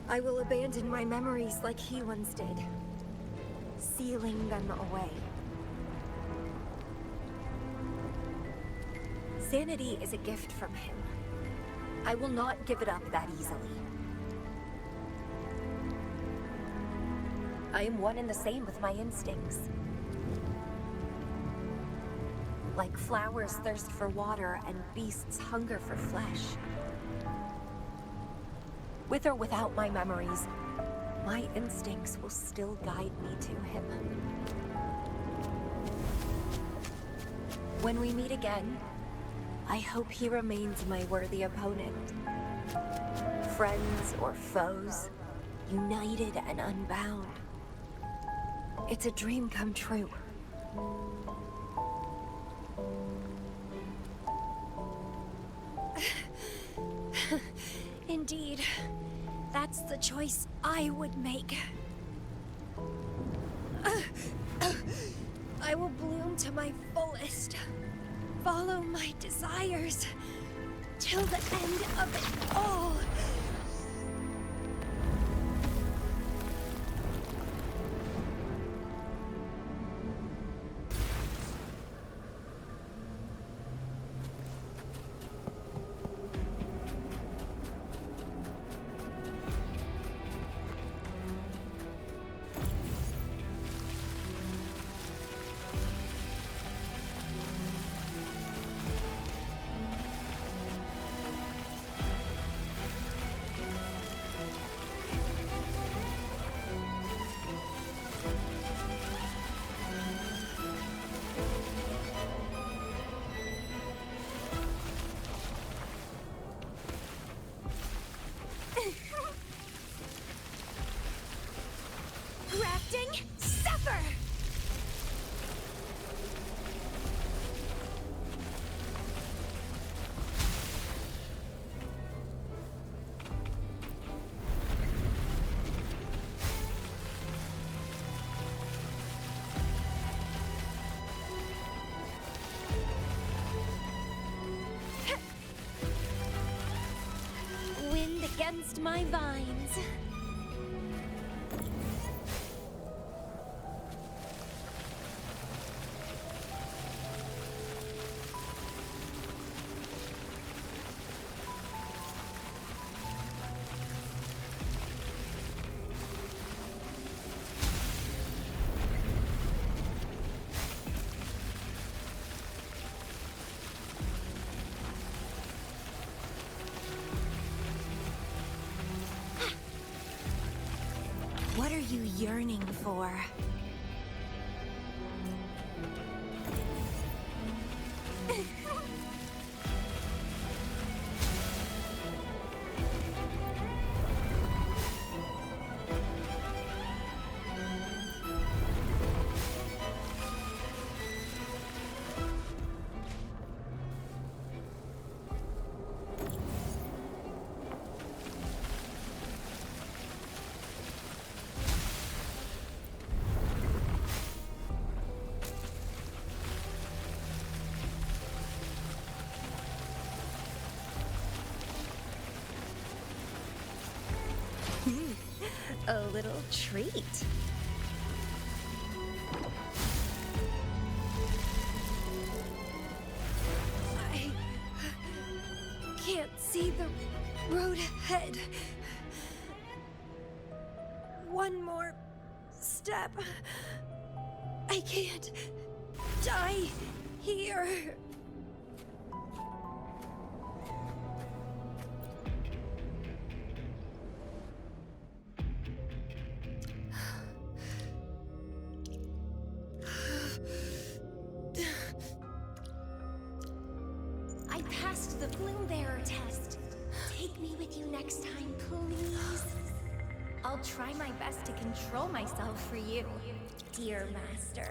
I will abandon my memories like he once did, sealing them away. Sanity is a gift from him. I will not give it up that easily. I am one and the same with my instincts. Like flowers thirst for water and beasts hunger for flesh. With or without my memories, my instincts will still guide me to him. When we meet again, I hope he remains my worthy opponent. Friends or foes, united and unbound. It's a dream come true. Indeed, that's the choice I would make. I will bloom to my fullest. Follow my desires till the end of it all. Suffer! Wind against my vines. yearning for. A little treat. I can't see the road ahead. One more step. I can't die here. I passed the Bloom Bearer test. Take me with you next time, please. I'll try my best to control myself for you, dear master.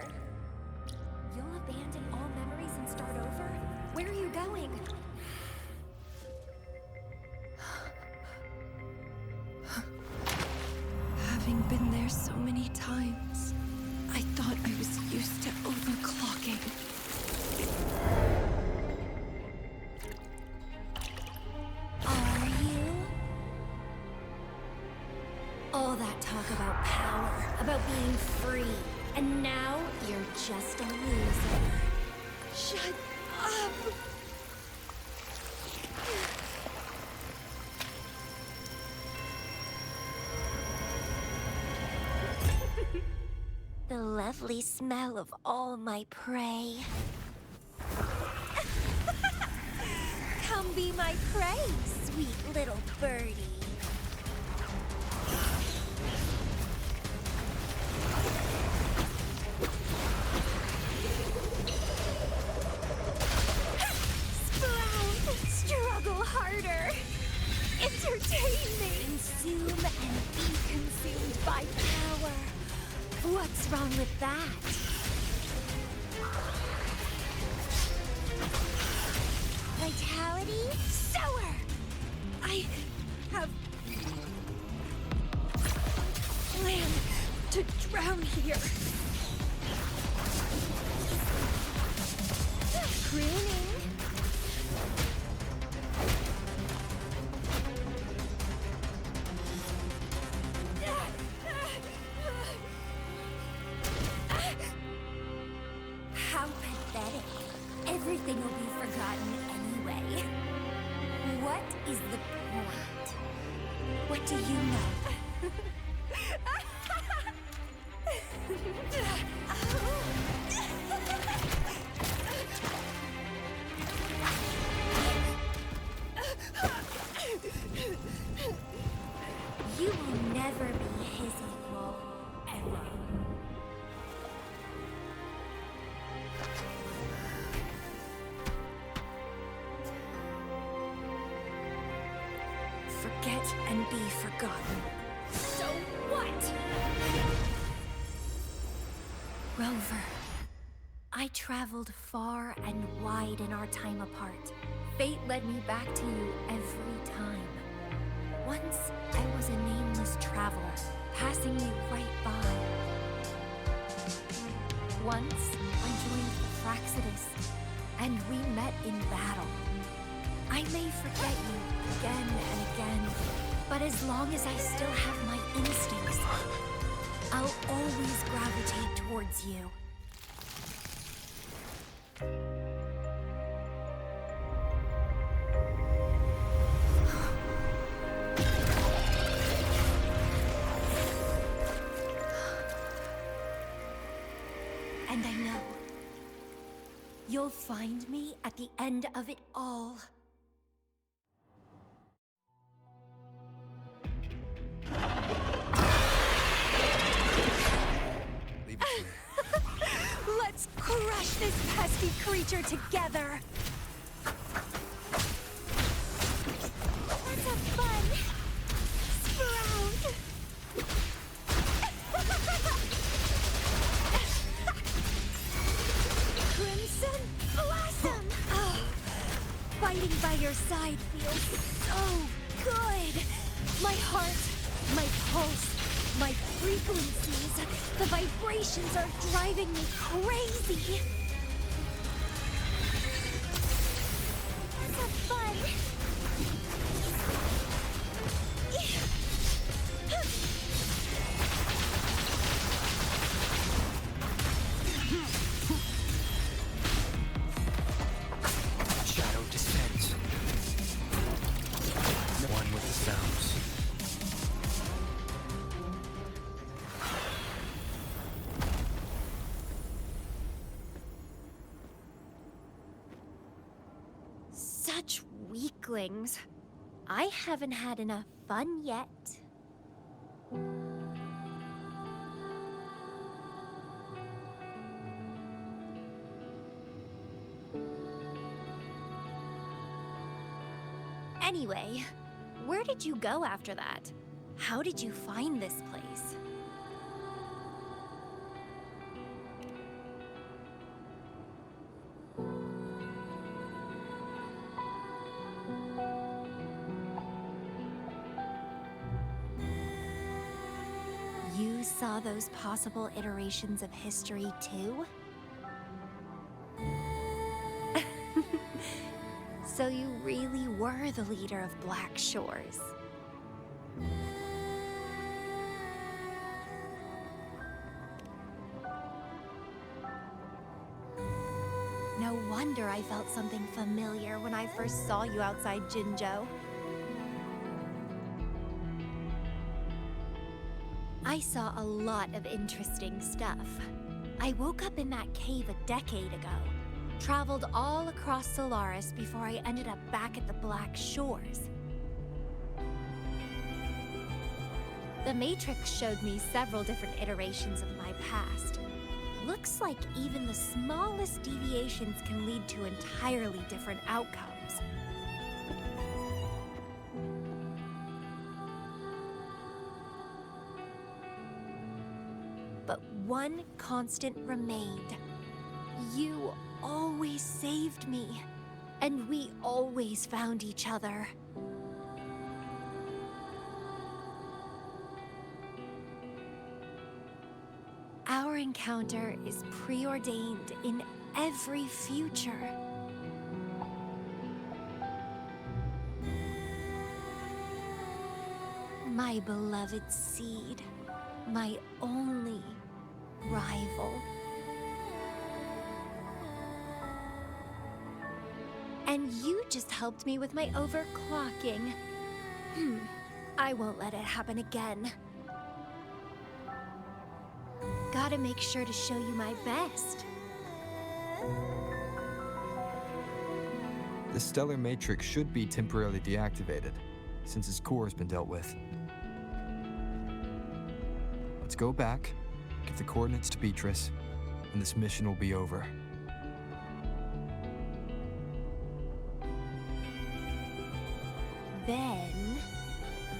You'll abandon all memories and start over? Where are you going? Having been there so many times, I thought I was used to overclocking. Are you? All that talk about power, about being free, and now you're just a loser. Shut up! The lovely smell of all my prey. Come be my prey, sweet little birdie. Sprout! Struggle harder! Entertain me! Consume and be consumed by power. What's wrong with that? Vitality? Sower! I have planned to drown here. Pruning? How pathetic. Everything will be forgotten anyway. What is the point? What do you know? You will never be his equal, ever. Forget and be forgotten. So what? Rover, I traveled far and wide in our time apart. Fate led me back to you every time. Once, I was a nameless traveler, passing me right by. Once, I joined the Fraxidus, and we met in battle. I may forget you again and again, but as long as I still have my instincts, I'll always gravitate towards you. And I know you'll find me at the end of it all. Let's crush this pesky creature together! Let's have fun! Sprout! Crimson Blossom! Oh, fighting by your side feels so good! My heart, my pulse, my frequencies, the vibrations are driving me crazy! Let's have fun! Shadow descends. One with the sounds. Such weaklings. I haven't had enough fun yet. Anyway, where did you go after that? How did you find this place? You saw those possible iterations of history too? So you really were the leader of Black Shores. No wonder I felt something familiar when I first saw you outside Jinzhou. I saw a lot of interesting stuff. I woke up in that cave a decade ago, traveled all across Solaris before I ended up back at the Black Shores. The Matrix showed me several different iterations of my past. Looks like even the smallest deviations can lead to entirely different outcomes. But one constant remained. You always saved me, and we always found each other. Our encounter is preordained in every future. My beloved seed, my only rival. And you just helped me with my overclocking. I won't let it happen again. Gotta make sure to show you my best. The stellar matrix should be temporarily deactivated, since its core has been dealt with. Let's go back, give the coordinates to Beatrice, and this mission will be over. Then,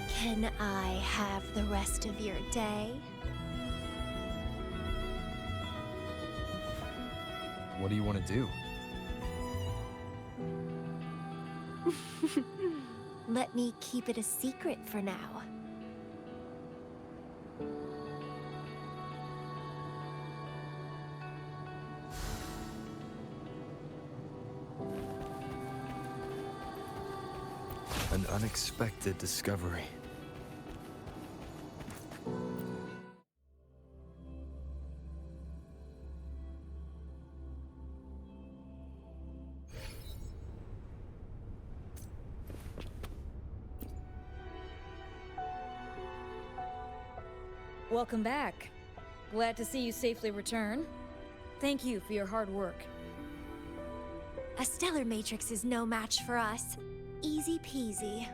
can I have the rest of your day? What do you want to do? Let me keep it a secret for now. An unexpected discovery. Welcome back. Glad to see you safely return. Thank you for your hard work. A stellar matrix is no match for us. Easy peasy.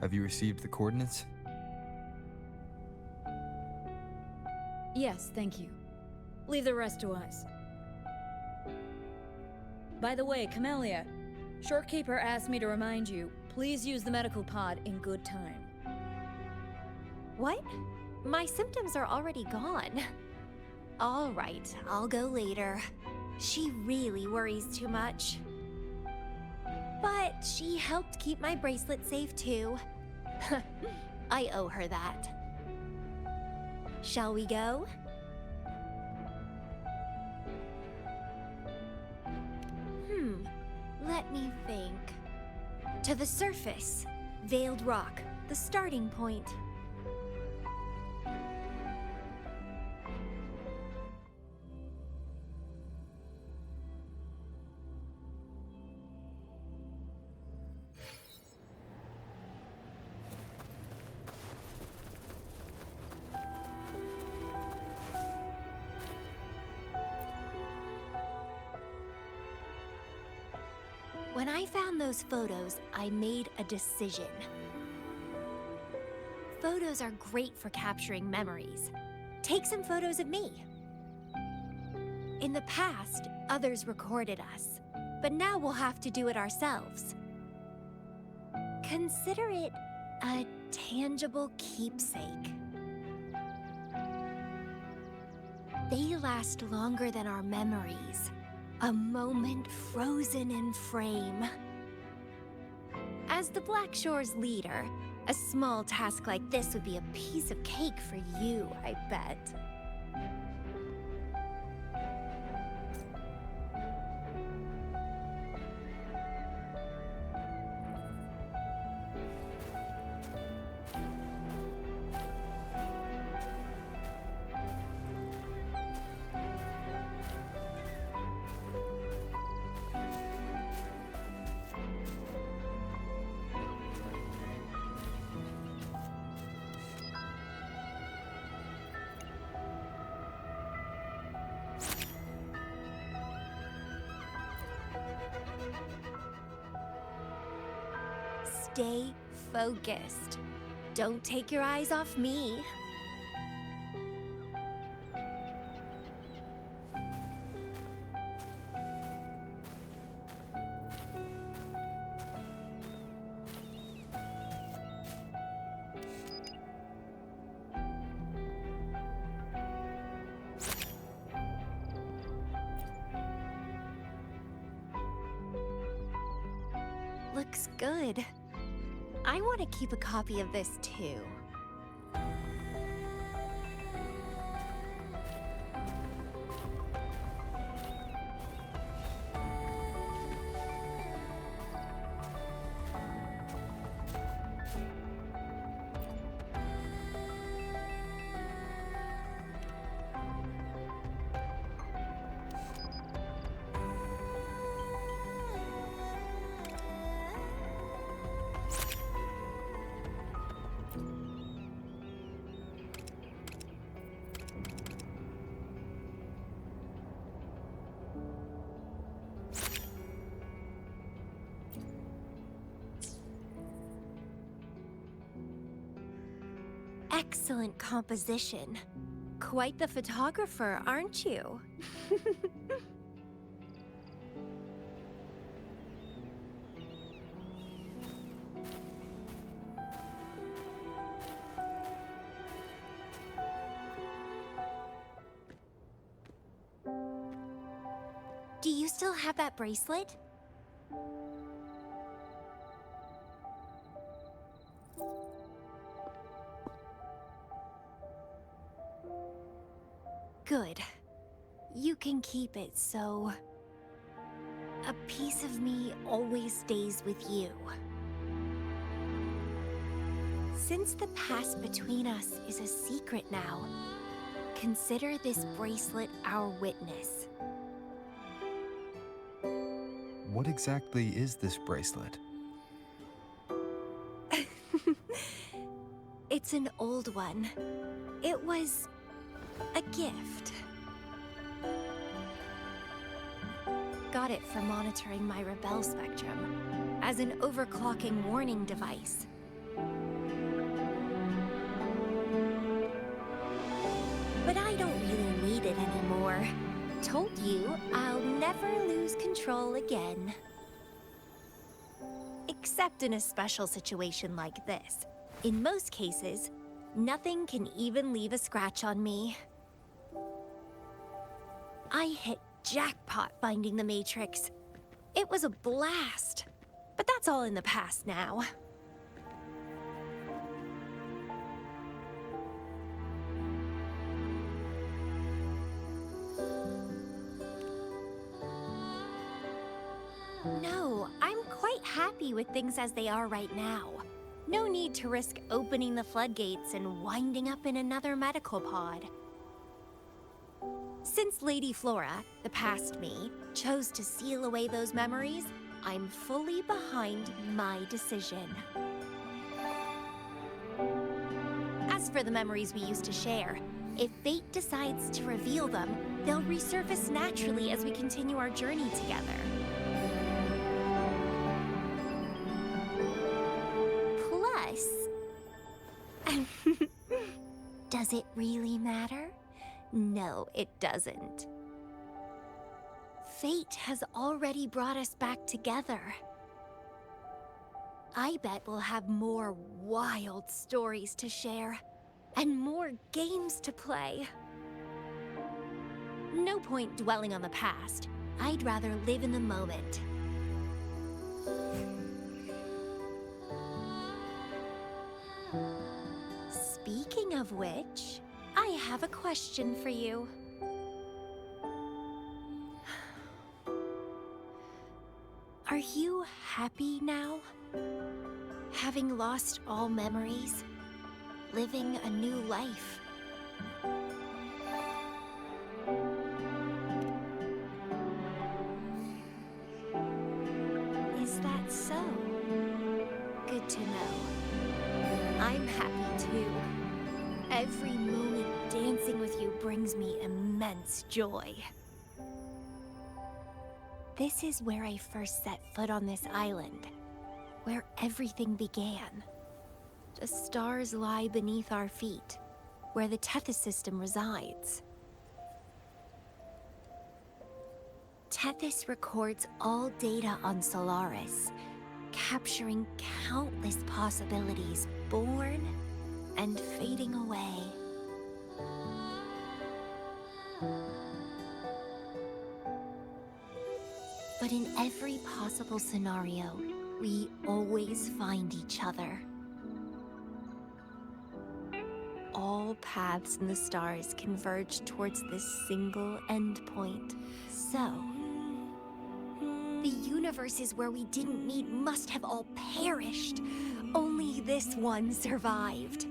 Have you received the coordinates? Yes, thank you. Leave the rest to us. By the way, Chemilya, Shorekeeper asked me to remind you, please use the medical pod in good time. What? My symptoms are already gone. All right, I'll go later. She really worries too much. But she helped keep my bracelet safe too. I owe her that. Shall we go? Let me think. To the surface. Veiled Rock, the starting point. When I found those photos, I made a decision. Photos are great for capturing memories. Take some photos of me. In the past, others recorded us, but now we'll have to do it ourselves. Consider it a tangible keepsake. They last longer than our memories. A moment frozen in frame. As the Black Shore's leader, a small task like this would be a piece of cake for you, I bet. Stay focused. Don't take your eyes off me. Looks good. I want to keep a copy of this too. Excellent composition. Quite the photographer, aren't you? Do you still have that bracelet? Good. You can keep it, so... a piece of me always stays with you. Since the past between us is a secret now, consider this bracelet our witness. What exactly is this bracelet? It's an old one. It was a gift. Got it for monitoring my rebel spectrum, as an overclocking warning device. But I don't really need it anymore. never lose control again. Except in a special situation like this. In most cases, nothing can even leave a scratch on me. I hit jackpot finding the Matrix. It was a blast. But that's all in the past now. No, I'm quite happy with things as they are right now. No need to risk opening the floodgates and winding up in another medical pod. Since Lady Flora, the past me, chose to seal away those memories, I'm fully behind my decision. As for the memories we used to share, if fate decides to reveal them, they'll resurface naturally as we continue our journey together. Plus... Does it really matter? No, it doesn't. Fate has already brought us back together. I bet we'll have more wild stories to share, and more games to play. No point dwelling on the past. I'd rather live in the moment. Speaking of which, I have a question for you. Are you happy now? Having lost all memories? Living a new life? Is that so? Good to know. I'm happy too. Every moment dancing with you brings me immense joy. This is where I first set foot on this island, where everything began. The stars lie beneath our feet, where the Tethys system resides. Tethys records all data on Solaris, capturing countless possibilities born and fading away. But in every possible scenario, we always find each other. All paths in the stars converge towards this single endpoint. So, the universes where we didn't meet must have all perished. Only this one survived.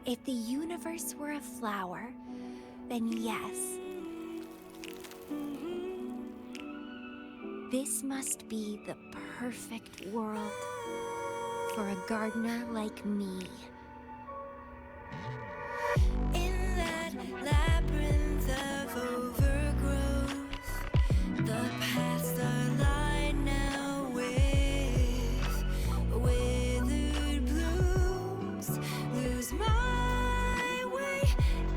If the universe were a flower, then yes. This must be the perfect world for a gardener like me. In that labyrinth of overgrowth, the paths are lined now with withered blooms. Lose my way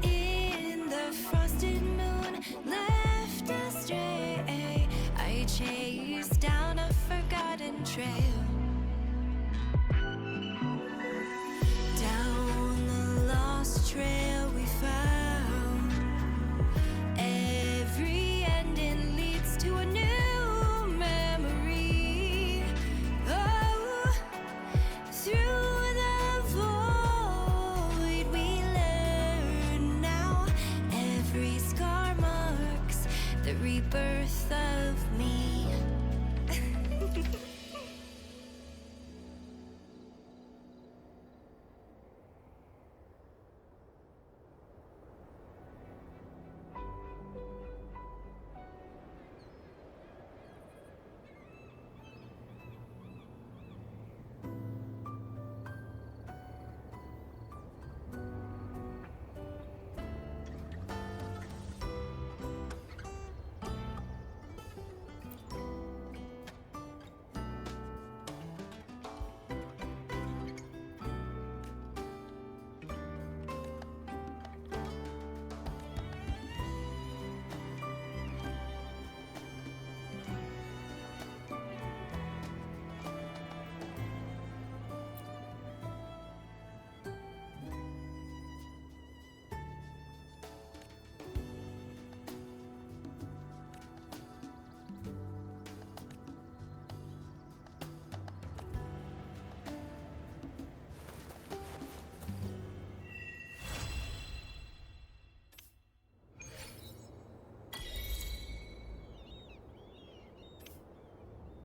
in the frosted moon, left astray. I chase down a forgotten trail. Down the lost trail we found. Every ending leads to a new memory. Oh, through the void we learn now. Every scar marks the rebirth of me.